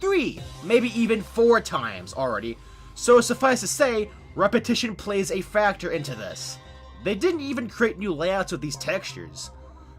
3, maybe even 4 times already, so suffice to say, repetition plays a factor into this. They didn't even create new layouts with these textures.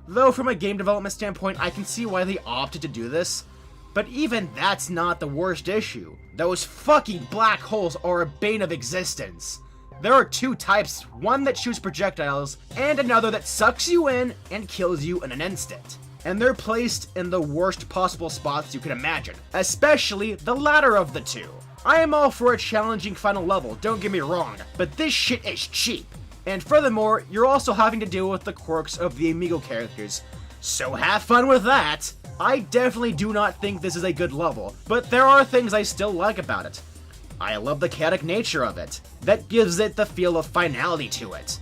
Though from a game development standpoint, I can see why they opted to do this, but even that's not the worst issue. Those fucking black holes are a bane of existence. There are 2 types, one that shoots projectiles, and another that sucks you in and kills you in an instant. And they're placed in the worst possible spots you can imagine, especially the latter of the 2. I am all for a challenging final level, don't get me wrong, but this shit is cheap. And furthermore, you're also having to deal with the quirks of the Amiibo characters, so have fun with that! I definitely do not think this is a good level, but there are things I still like about it. I love the chaotic nature of it. That gives it the feel of finality to it.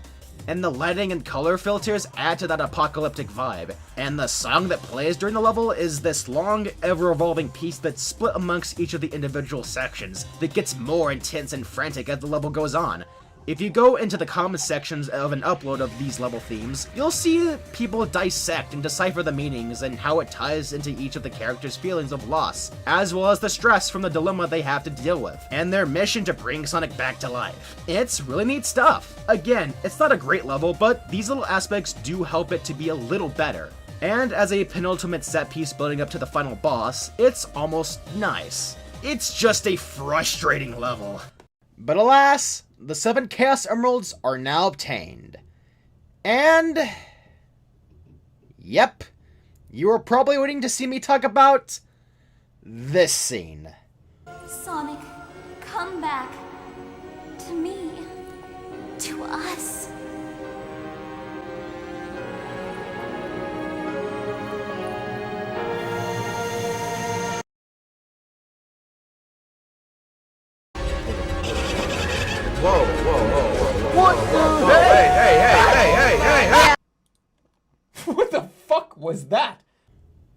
And the lighting and color filters add to that apocalyptic vibe. And the song that plays during the level is this long, ever-evolving piece that's split amongst each of the individual sections that gets more intense and frantic as the level goes on. If you go into the comment sections of an upload of these level themes, you'll see people dissect and decipher the meanings and how it ties into each of the characters' feelings of loss, as well as the stress from the dilemma they have to deal with, and their mission to bring Sonic back to life. It's really neat stuff. Again, it's not a great level, but these little aspects do help it to be a little better. And as a penultimate set piece building up to the final boss, it's almost nice. It's just a frustrating level. But alas, the 7 Chaos Emeralds are now obtained. And... yep, you were probably waiting to see me talk about... this scene. Sonic, come back. To me. To us. Whoa, whoa, whoa, whoa, whoa. What whoa, the hey, hey, hey, hey, hey, hey, hey. What the fuck was that?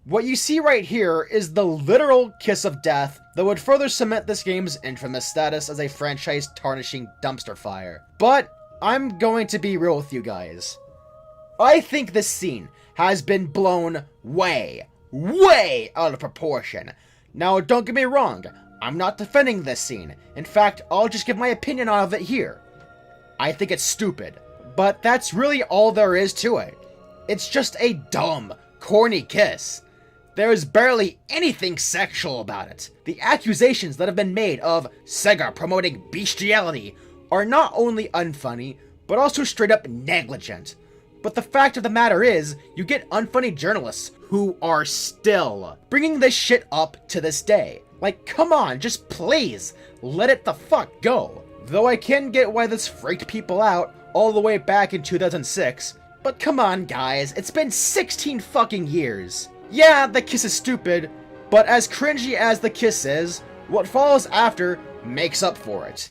What you see right here is the literal kiss of death that would further cement this game's infamous status as a franchise-tarnishing dumpster fire. But I'm going to be real with you guys. I think this scene has been blown way out of proportion. Now, don't get me wrong, I'm not defending this scene. In fact, I'll just give my opinion of it here. I think it's stupid, but that's really all there is to it. It's just a dumb, corny kiss. There is barely anything sexual about it. The accusations that have been made of Sega promoting bestiality are not only unfunny, but also straight up negligent. But the fact of the matter is, you get unfunny journalists who are still bringing this shit up to this day. Like, come on, just please, let it the fuck go. Though I can get why this freaked people out all the way back in 2006, but come on guys, it's been 16 fucking years. Yeah, the kiss is stupid, but as cringy as the kiss is, what follows after makes up for it.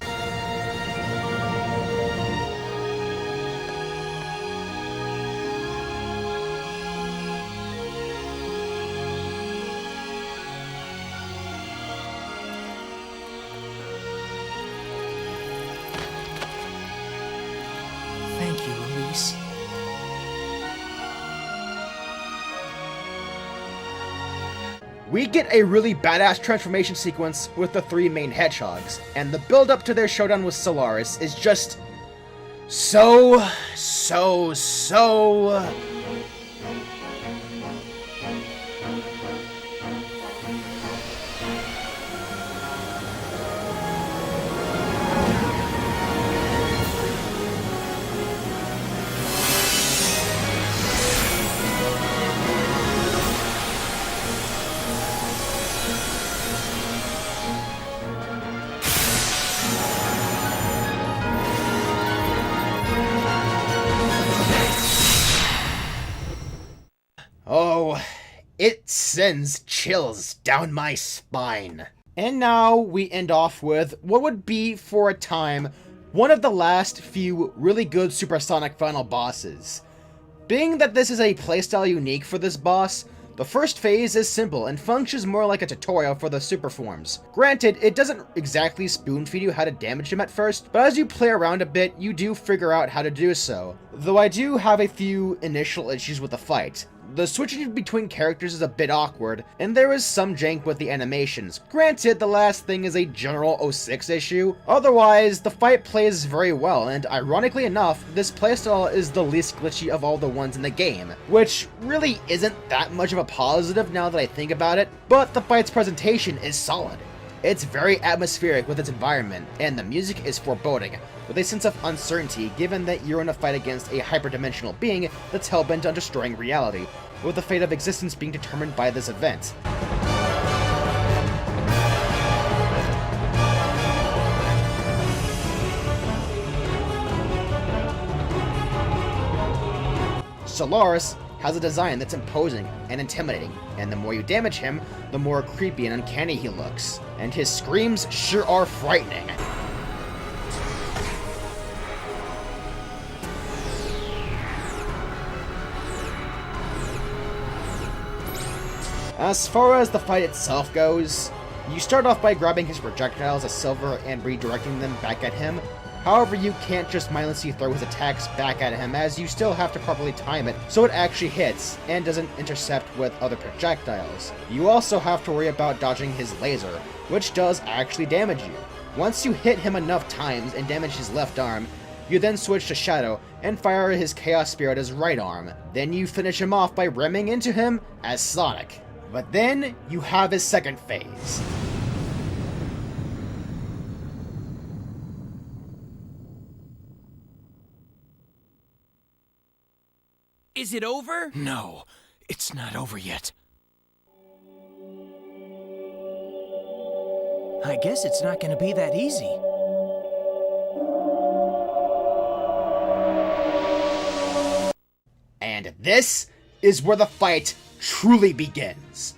Thank you, Elise. We get a really badass transformation sequence with the three main hedgehogs, and the build up to their showdown with Solaris is just so oh, it sends chills down my spine. And now we end off with what would be, for a time, one of the last few really good supersonic final bosses. Being that this is a playstyle unique for this boss, the first phase is simple and functions more like a tutorial for the super forms. Granted, it doesn't exactly spoon feed you how to damage him at first, but as you play around a bit, you do figure out how to do so. Though I do have a few initial issues with the fight. The switching between characters is a bit awkward, and there is some jank with the animations. Granted, the last thing is a general 06 issue. Otherwise, the fight plays very well, and ironically enough, this playstyle is the least glitchy of all the ones in the game, which really isn't that much of a positive now that I think about it, but the fight's presentation is solid. It's very atmospheric with its environment, and the music is foreboding, with a sense of uncertainty given that you're in a fight against a hyperdimensional being that's hellbent on destroying reality, with the fate of existence being determined by this event. Solaris has a design that's imposing and intimidating, and the more you damage him, the more creepy and uncanny he looks, and his screams sure are frightening. As far as the fight itself goes, you start off by grabbing his projectiles as silver and redirecting them back at him. However, you can't just mindlessly throw his attacks back at him, as you still have to properly time it so it actually hits and doesn't intercept with other projectiles. You also have to worry about dodging his laser, which does actually damage you. Once you hit him enough times and damage his left arm, you then switch to Shadow and fire his Chaos Spirit as right arm. Then you finish him off by ramming into him as Sonic. But then you have his second phase. Is it over? No, it's not over yet. I guess it's not gonna be that easy. this is where the fight truly begins.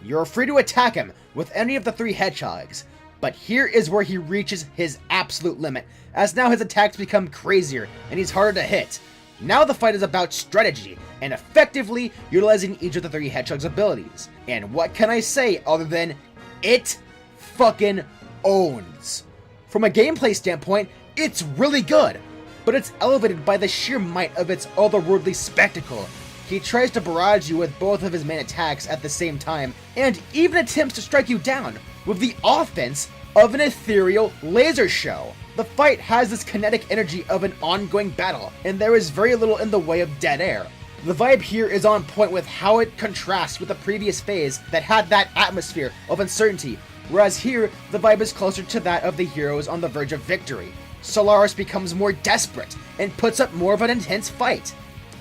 You're free to attack him with any of the 3 hedgehogs, but here is where he reaches his absolute limit, as now his attacks become crazier and he's harder to hit. Now the fight is about strategy and effectively utilizing each of the 3 hedgehogs' abilities. And what can I say other than it fucking owns? From a gameplay standpoint, it's really good, but it's elevated by the sheer might of its otherworldly spectacle. He tries to barrage you with both of his main attacks at the same time, and even attempts to strike you down with the offense of an ethereal laser show. The fight has this kinetic energy of an ongoing battle, and there is very little in the way of dead air. The vibe here is on point with how it contrasts with the previous phase that had that atmosphere of uncertainty, whereas here, the vibe is closer to that of the heroes on the verge of victory. Solaris becomes more desperate and puts up more of an intense fight.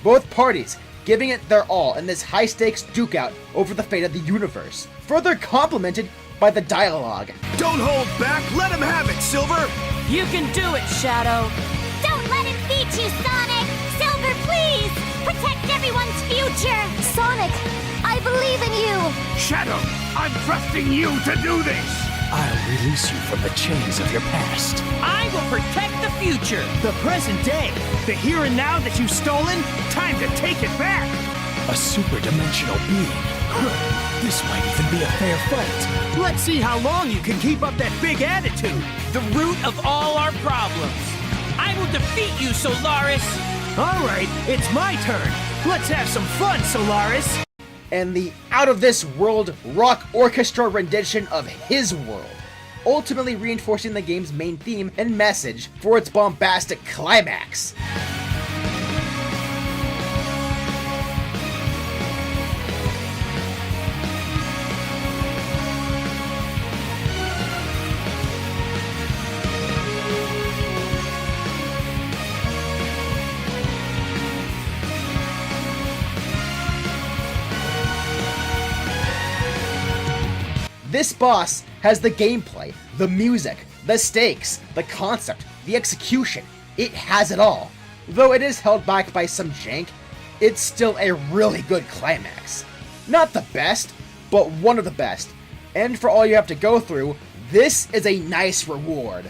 Both parties giving it their all in this high-stakes duke-out over the fate of the universe, further complemented by the dialogue. Don't hold back, let him have it, Silver! You can do it, Shadow! Don't let him beat you, Sonic! Silver, please! Protect everyone's future! Sonic, I believe in you! Shadow, I'm trusting you to do this! I'll release you from the chains of your past. I will protect the future! The present day, the here and now that you've stolen, time to take it back! A super-dimensional being. This might even be a fair fight. Let's see how long you can keep up that big attitude. The root of all our problems. I will defeat you, Solaris. All right, it's my turn. Let's have some fun, Solaris. And the out-of-this-world rock orchestra rendition of his world, ultimately reinforcing the game's main theme and message for its bombastic climax. This boss has the gameplay, the music, the stakes, the concept, the execution. It has it all. Though it is held back by some jank, it's still a really good climax. Not the best, but one of the best. And for all you have to go through, this is a nice reward.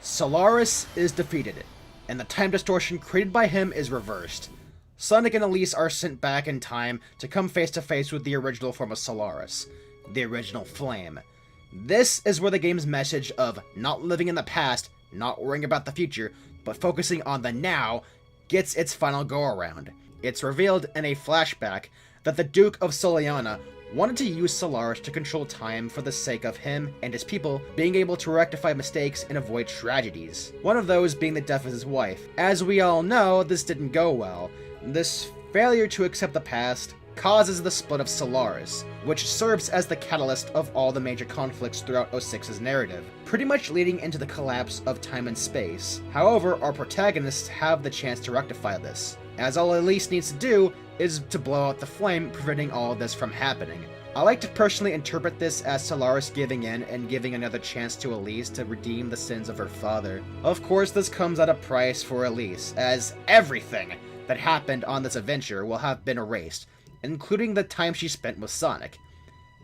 Solaris is defeated, and the time distortion created by him is reversed. Sonic and Elise are sent back in time to come face to face with the original form of Solaris, the original Flame. This is where the game's message of not living in the past, not worrying about the future, but focusing on the now, gets its final go-around. It's revealed in a flashback that the Duke of Soliana wanted to use Solaris to control time for the sake of him and his people being able to rectify mistakes and avoid tragedies. One of those being the death of his wife. As we all know, this didn't go well. This failure to accept the past causes the split of Solaris, which serves as the catalyst of all the major conflicts throughout 06's narrative, pretty much leading into the collapse of time and space. However, our protagonists have the chance to rectify this, as all Elise needs to do is to blow out the flame, preventing all of this from happening. I like to personally interpret this as Solaris giving in and giving another chance to Elise to redeem the sins of her father. Of course, this comes at a price for Elise, as everything that happened on this adventure will have been erased, including the time she spent with Sonic.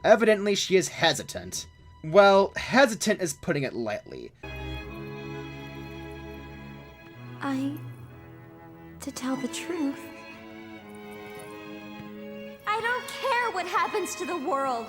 Evidently, she is hesitant. Well, hesitant is putting it lightly. To tell the truth, I don't care what happens to the world.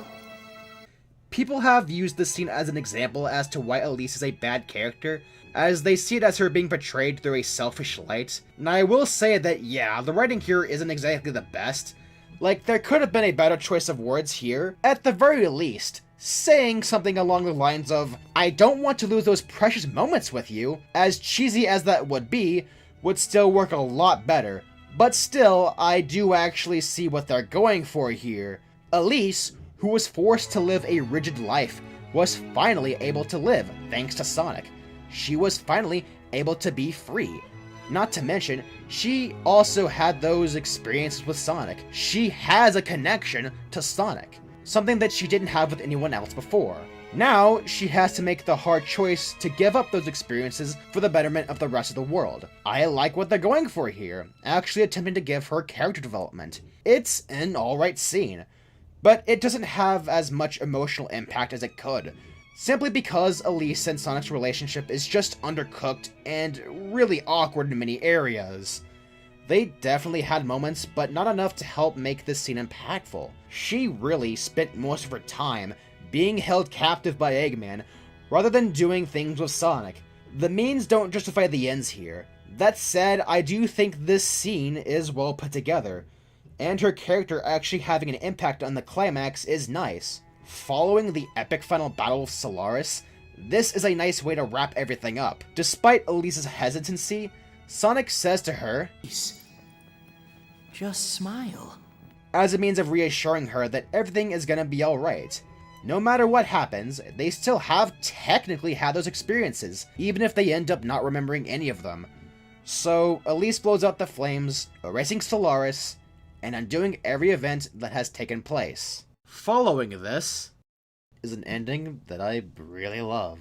People have used this scene as an example as to why Elise is a bad character, as they see it as her being portrayed through a selfish light. And I will say that, yeah, the writing here isn't exactly the best. Like, there could have been a better choice of words here. At the very least, saying something along the lines of, I don't want to lose those precious moments with you, as cheesy as that would still work a lot better. But still, I do actually see what they're going for here. Elise, who was forced to live a rigid life, was finally able to live thanks to Sonic. She was finally able to be free. Not to mention, she also had those experiences with Sonic. She has a connection to Sonic, something that she didn't have with anyone else before. Now, she has to make the hard choice to give up those experiences for the betterment of the rest of the world. I like what they're going for here, actually attempting to give her character development. It's an alright scene, but it doesn't have as much emotional impact as it could, simply because Elise and Sonic's relationship is just undercooked and really awkward in many areas. They definitely had moments, but not enough to help make this scene impactful. She really spent most of her time being held captive by Eggman, rather than doing things with Sonic. The means don't justify the ends here. That said, I do think this scene is well put together, and her character actually having an impact on the climax is nice. Following the epic final battle with Solaris, this is a nice way to wrap everything up. Despite Elise's hesitancy, Sonic says to her, "Just smile," as a means of reassuring her that everything is gonna be alright. No matter what happens, they still have technically had those experiences, even if they end up not remembering any of them. So, Elise blows out the flames, erasing Solaris, and undoing every event that has taken place. Following this is an ending that I really love.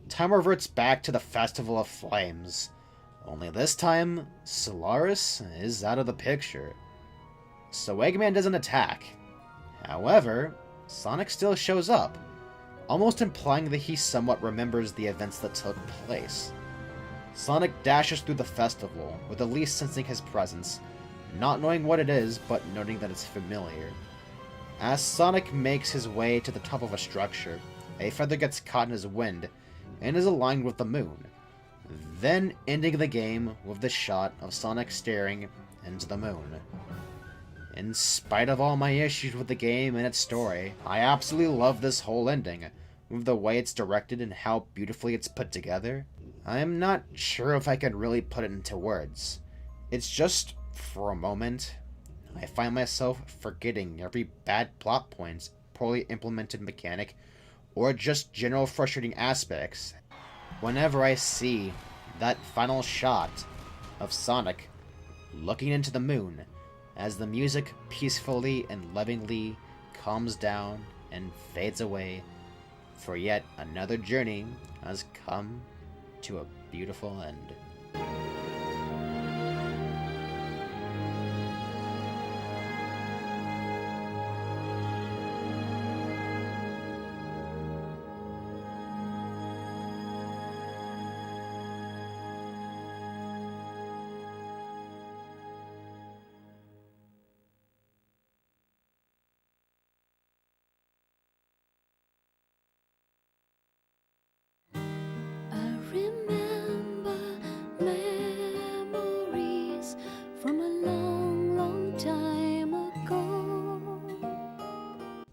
Time reverts back to the Festival of Flames, only this time, Solaris is out of the picture. So Eggman doesn't attack. However, Sonic still shows up, almost implying that he somewhat remembers the events that took place. Sonic dashes through the festival, with Elise sensing his presence, not knowing what it is, but noting that it's familiar. As Sonic makes his way to the top of a structure, a feather gets caught in his wind, and is aligned with the moon, then ending the game with the shot of Sonic staring into the moon. In spite of all my issues with the game and its story, I absolutely love this whole ending, with the way it's directed and how beautifully it's put together. I'm not sure if I can really put it into words. It's just, for a moment, I find myself forgetting every bad plot point, poorly implemented mechanic, or just general frustrating aspects whenever I see that final shot of Sonic looking into the moon, as the music peacefully and lovingly calms down and fades away, for yet another journey has come to a beautiful end.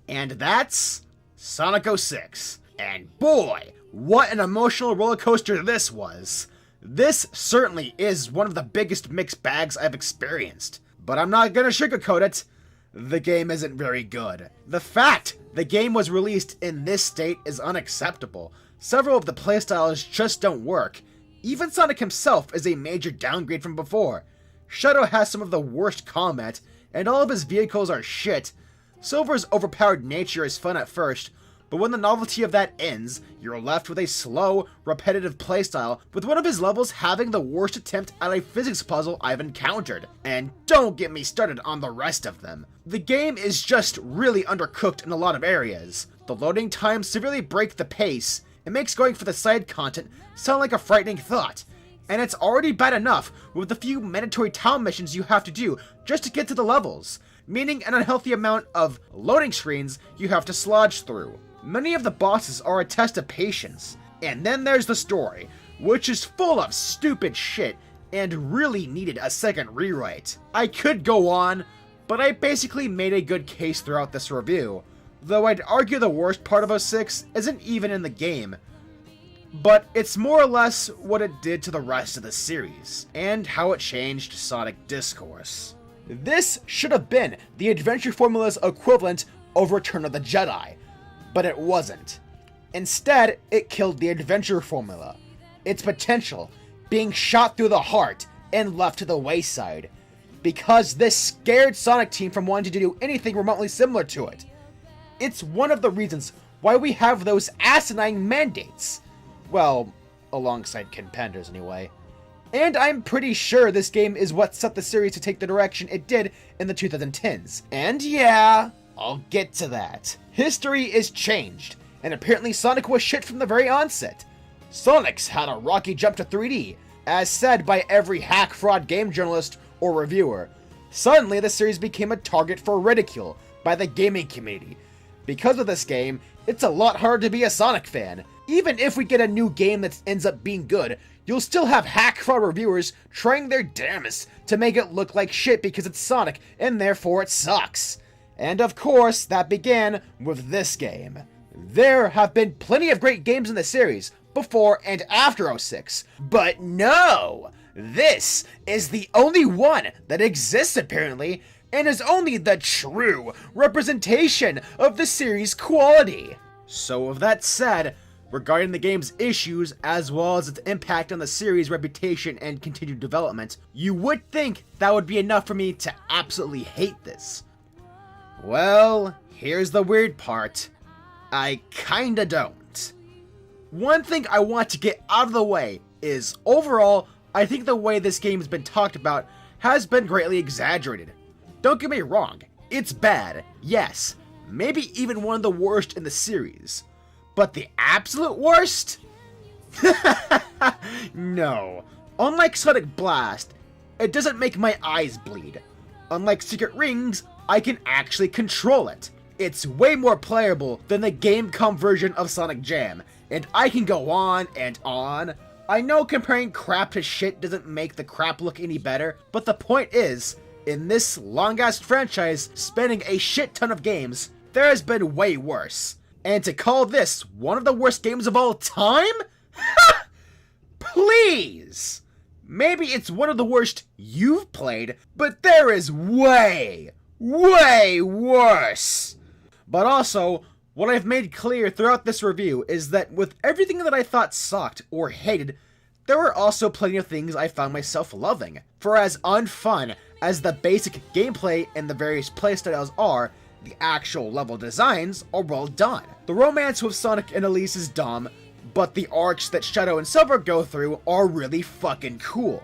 And that's Sonic 06. And boy, what an emotional roller coaster this was. This certainly is one of the biggest mixed bags I've experienced. But I'm not gonna sugarcoat it. The game isn't very good. The fact the game was released in this state is unacceptable. Several of the playstyles just don't work. Even Sonic himself is a major downgrade from before. Shadow has some of the worst combat, and all of his vehicles are shit. Silver's overpowered nature is fun at first, but when the novelty of that ends, you're left with a slow, repetitive playstyle, with one of his levels having the worst attempt at a physics puzzle I've encountered. And don't get me started on the rest of them. The game is just really undercooked in a lot of areas. The loading times severely break the pace. It makes going for the side content sound like a frightening thought. And it's already bad enough with the few mandatory town missions you have to do just to get to the levels, meaning an unhealthy amount of loading screens you have to slodge through. Many of the bosses are a test of patience. And then there's the story, which is full of stupid shit and really needed a second rewrite. I could go on, but I basically made a good case throughout this review, though I'd argue the worst part of 06 isn't even in the game. but it's more or less what it did to the rest of the series, and how it changed Sonic discourse. This should have been the adventure formula's equivalent of Return of the Jedi, but it wasn't. Instead, it killed the adventure formula, its potential being shot through the heart and left to the wayside, because this scared Sonic Team from wanting to do anything remotely similar to it. It's one of the reasons why we have those asinine mandates. Well, alongside Ken Penders anyway. And I'm pretty sure this game is what set the series to take the direction it did in the 2010s. And yeah, I'll get to that. History is changed, and apparently Sonic was shit from the very onset. Sonic's had a rocky jump to 3D, as said by every hack fraud game journalist or reviewer. Suddenly the series became a target for ridicule by the gaming community. Because of this game, it's a lot harder to be a Sonic fan. Even if we get a new game that ends up being good, you'll still have hack fraud reviewers trying their damnedest to make it look like shit because it's Sonic and therefore it sucks. And of course, that began with this game. There have been plenty of great games in the series, before and after 06, but no! This is the only one that exists apparently, and is only the true representation of the series' quality. So with that said, regarding the game's issues as well as its impact on the series' reputation and continued development, you would think that would be enough for me to absolutely hate this. Well, here's the weird part. I kinda don't. One thing I want to get out of the way is, overall, I think the way this game has been talked about has been greatly exaggerated. Don't get me wrong, it's bad, yes, maybe even one of the worst in the series. But the absolute worst? No. Unlike Sonic Blast, it doesn't make my eyes bleed. Unlike Secret Rings, I can actually control it. It's way more playable than the Gamecom version of Sonic Jam, and I can go on and on. I know comparing crap to shit doesn't make the crap look any better, but the point is, in this long-ass franchise spanning a shit ton of games, there has been way worse. And to call this one of the worst games of all time? Please! Maybe it's one of the worst you've played, but there is way, way worse! But also, what I've made clear throughout this review is that with everything that I thought sucked or hated, there were also plenty of things I found myself loving. For as unfun as the basic gameplay and the various playstyles are, the actual level designs are well done. The romance with Sonic and Elise is dumb, but the arcs that Shadow and Silver go through are really fucking cool.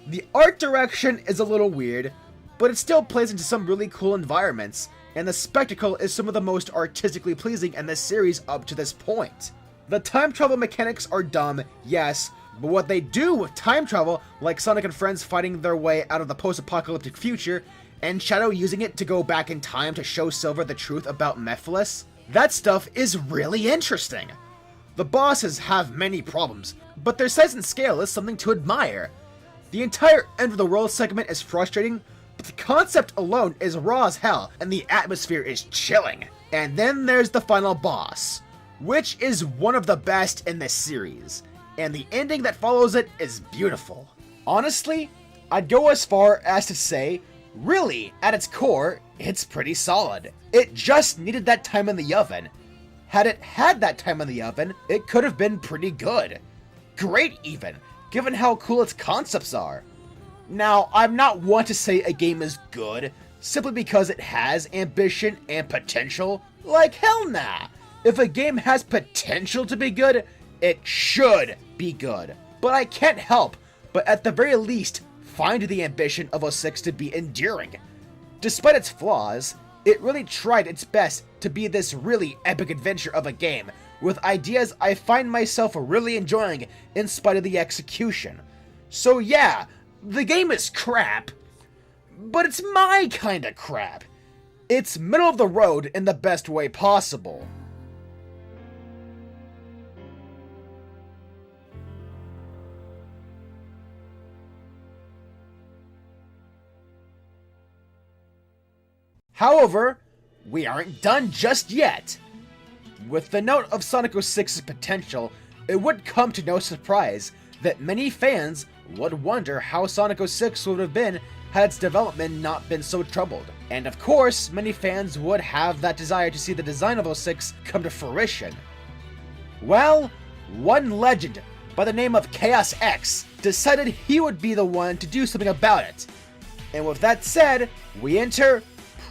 The art direction is a little weird, but it still plays into some really cool environments, and the spectacle is some of the most artistically pleasing in this series up to this point. The time travel mechanics are dumb, yes, but what they do with time travel, like Sonic and friends fighting their way out of the post-apocalyptic future, and Shadow using it to go back in time to show Silver the truth about Mephiles, that stuff is really interesting. The bosses have many problems, but their size and scale is something to admire. The entire end of the world segment is frustrating, but the concept alone is raw as hell, and the atmosphere is chilling. And then there's the final boss, which is one of the best in this series, and the ending that follows it is beautiful. Honestly, I'd go as far as to say, really, at its core, it's pretty solid. It just needed that time in the oven. Had it had that time in the oven, it could have been pretty good. Great even, given how cool its concepts are. Now, I'm not one to say a game is good, simply because it has ambition and potential. Like hell nah! If a game has potential to be good, it should be good. But I can't help but at the very least find the ambition of 06 to be endearing. Despite its flaws, it really tried its best to be this really epic adventure of a game, with ideas I find myself really enjoying in spite of the execution. So yeah, the game is crap, but it's my kind of crap. It's middle of the road in the best way possible. However, we aren't done just yet. With the note of Sonic 06's potential, It would come to no surprise that many fans would wonder how Sonic 06 would have been had its development not been so troubled. And of course, many fans would have that desire to see the design of 06 come to fruition. Well, one legend by the name of Chaos X decided he would be the one to do something about it. And with that said, we enter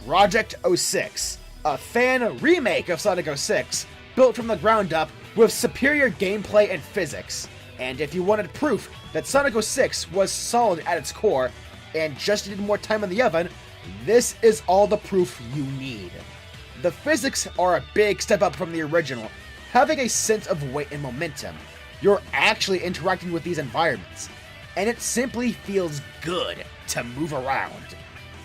Project 06, a fan remake of Sonic 06, built from the ground up with superior gameplay and physics. And if you wanted proof that Sonic 06 was solid at its core, and just needed more time in the oven, this is all the proof you need. The physics are a big step up from the original, having a sense of weight and momentum. You're actually interacting with these environments, and it simply feels good to move around.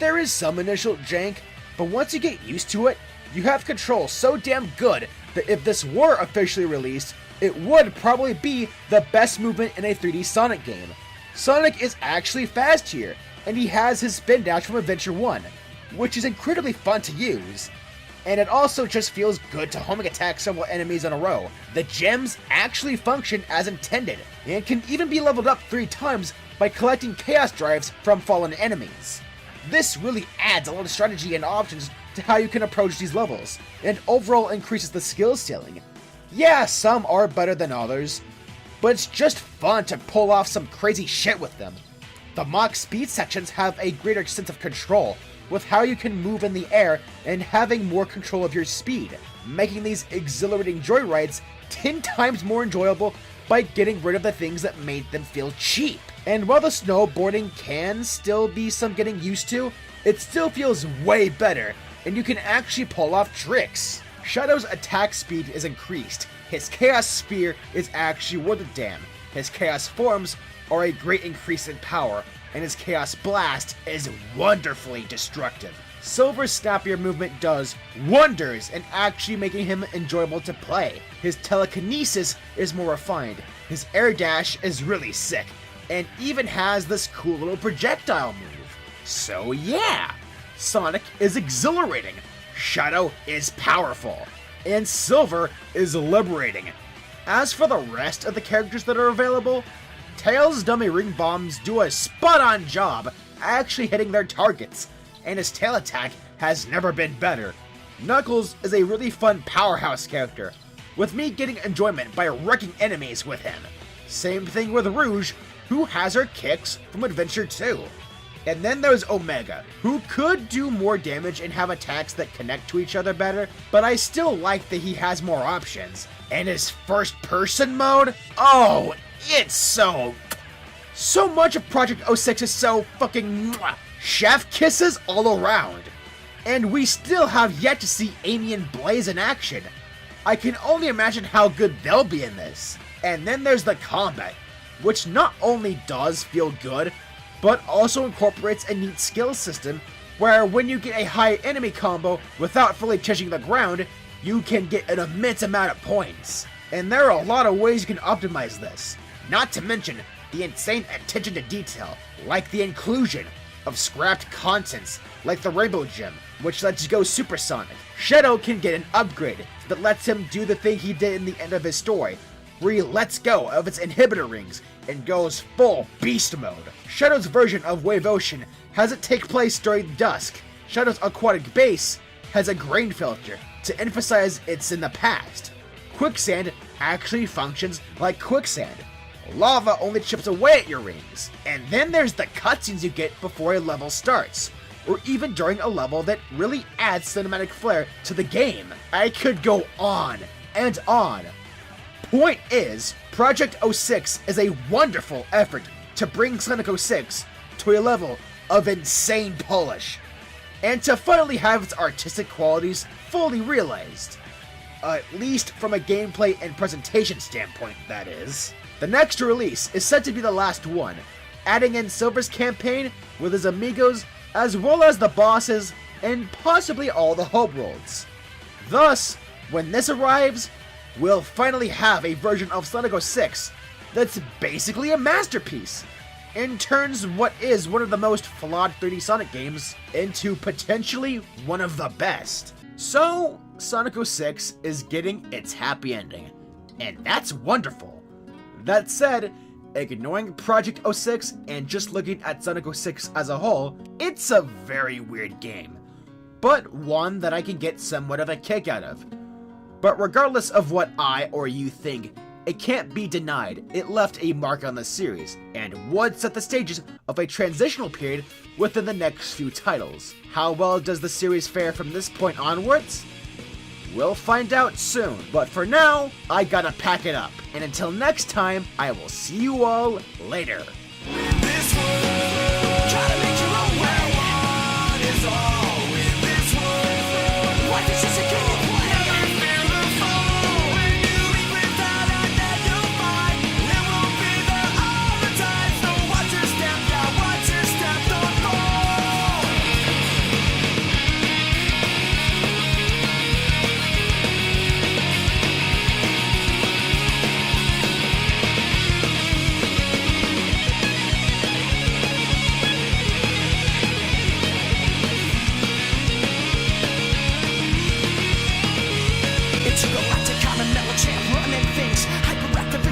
There is some initial jank, but once you get used to it, you have control so damn good that if this were officially released, it would probably be the best movement in a 3D Sonic game. Sonic is actually fast here, and he has his spin dash from Adventure 1, which is incredibly fun to use. And it also just feels good to homing attack several enemies in a row. The gems actually function as intended, and can even be leveled up 3 times by collecting chaos drives from fallen enemies. This really adds a lot of strategy and options to how you can approach these levels, and overall increases the skill ceiling. Yeah, some are better than others, but it's just fun to pull off some crazy shit with them. The Mach speed sections have a greater sense of control, with how you can move in the air and having more control of your speed, making these exhilarating joyrides 10 times more enjoyable by getting rid of the things that made them feel cheap. And while the snowboarding can still be some getting used to, it still feels way better, and you can actually pull off tricks. Shadow's attack speed is increased, his Chaos Spear is actually worth a damn, his Chaos Forms are a great increase in power, and his Chaos Blast is wonderfully destructive. Silver's snappier movement does wonders in actually making him enjoyable to play. His telekinesis is more refined, his air dash is really sick, and even has this cool little projectile move. So yeah, Sonic is exhilarating, Shadow is powerful, and Silver is liberating. As for the rest of the characters that are available, Tails' dummy ring bombs do a spot-on job actually hitting their targets, and his tail attack has never been better. Knuckles is a really fun powerhouse character, with me getting enjoyment by wrecking enemies with him. Same thing with Rouge, who has her kicks from Adventure 2. And then there's Omega, who could do more damage and have attacks that connect to each other better, but I still like that he has more options. And his first-person mode? Oh, it's so much of Project 06 is so fucking chef kisses all around. And we still have yet to see Amy and Blaze in action. I can only imagine how good they'll be in this. And then there's the combat, which not only does feel good, but also incorporates a neat skill system where when you get a high enemy combo without fully touching the ground, you can get an immense amount of points. And there are a lot of ways you can optimize this, not to mention the insane attention to detail, like the inclusion of scrapped contents like the Rainbow Gem, which lets you go supersonic. Shadow can get an upgrade that lets him do the thing he did in the end of his story, where he lets go of its inhibitor rings and goes full beast mode. Shadow's version of Wave Ocean has it take place during dusk. Shadow's aquatic base has a grain filter to emphasize it's in the past. Quicksand actually functions like quicksand. Lava only chips away at your rings. And then there's the cutscenes you get before a level starts, or even during a level that really adds cinematic flair to the game. I could go on and on. Point is, Project 06 is a wonderful effort to bring Sonic 06 to a level of insane polish, and to finally have its artistic qualities fully realized. At least from a gameplay and presentation standpoint, that is. The next release is said to be the last one, adding in Silver's campaign with his amigos, as well as the bosses, and possibly all the homeworlds. Thus, when this arrives, we'll finally have a version of Sonic 06 that's basically a masterpiece, and turns what is one of the most flawed 3D Sonic games into potentially one of the best. So, Sonic 06 is getting its happy ending, and that's wonderful. That said, ignoring Project 06 and just looking at Sonic 06 as a whole, it's a very weird game, but one that I can get somewhat of a kick out of. But regardless of what I or you think, it can't be denied it left a mark on the series, and would set the stages of a transitional period within the next few titles. How well does the series fare from this point onwards? We'll find out soon, but for now, I gotta pack it up. And until next time, I will see you all later.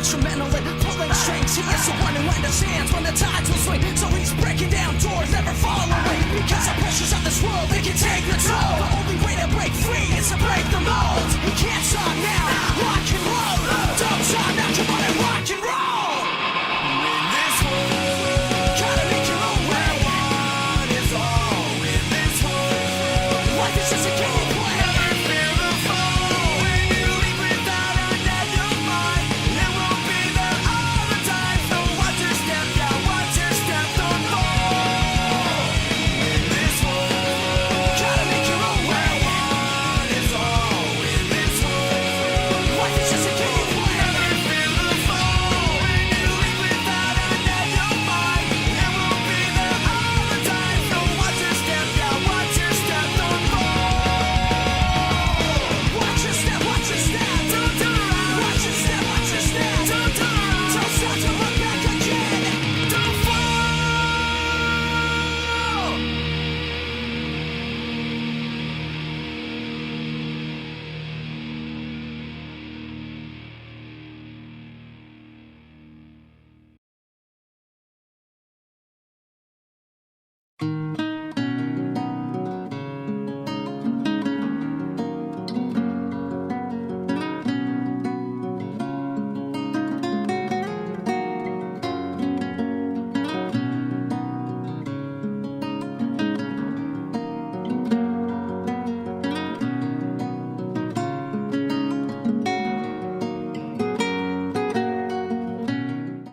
Instrumental in pulling strings. He is the one who understands when the tides will swing. So he's breaking down doors, never fall away. Because the pressures of this world, they can take the toll. The only way to break free is to break the mold.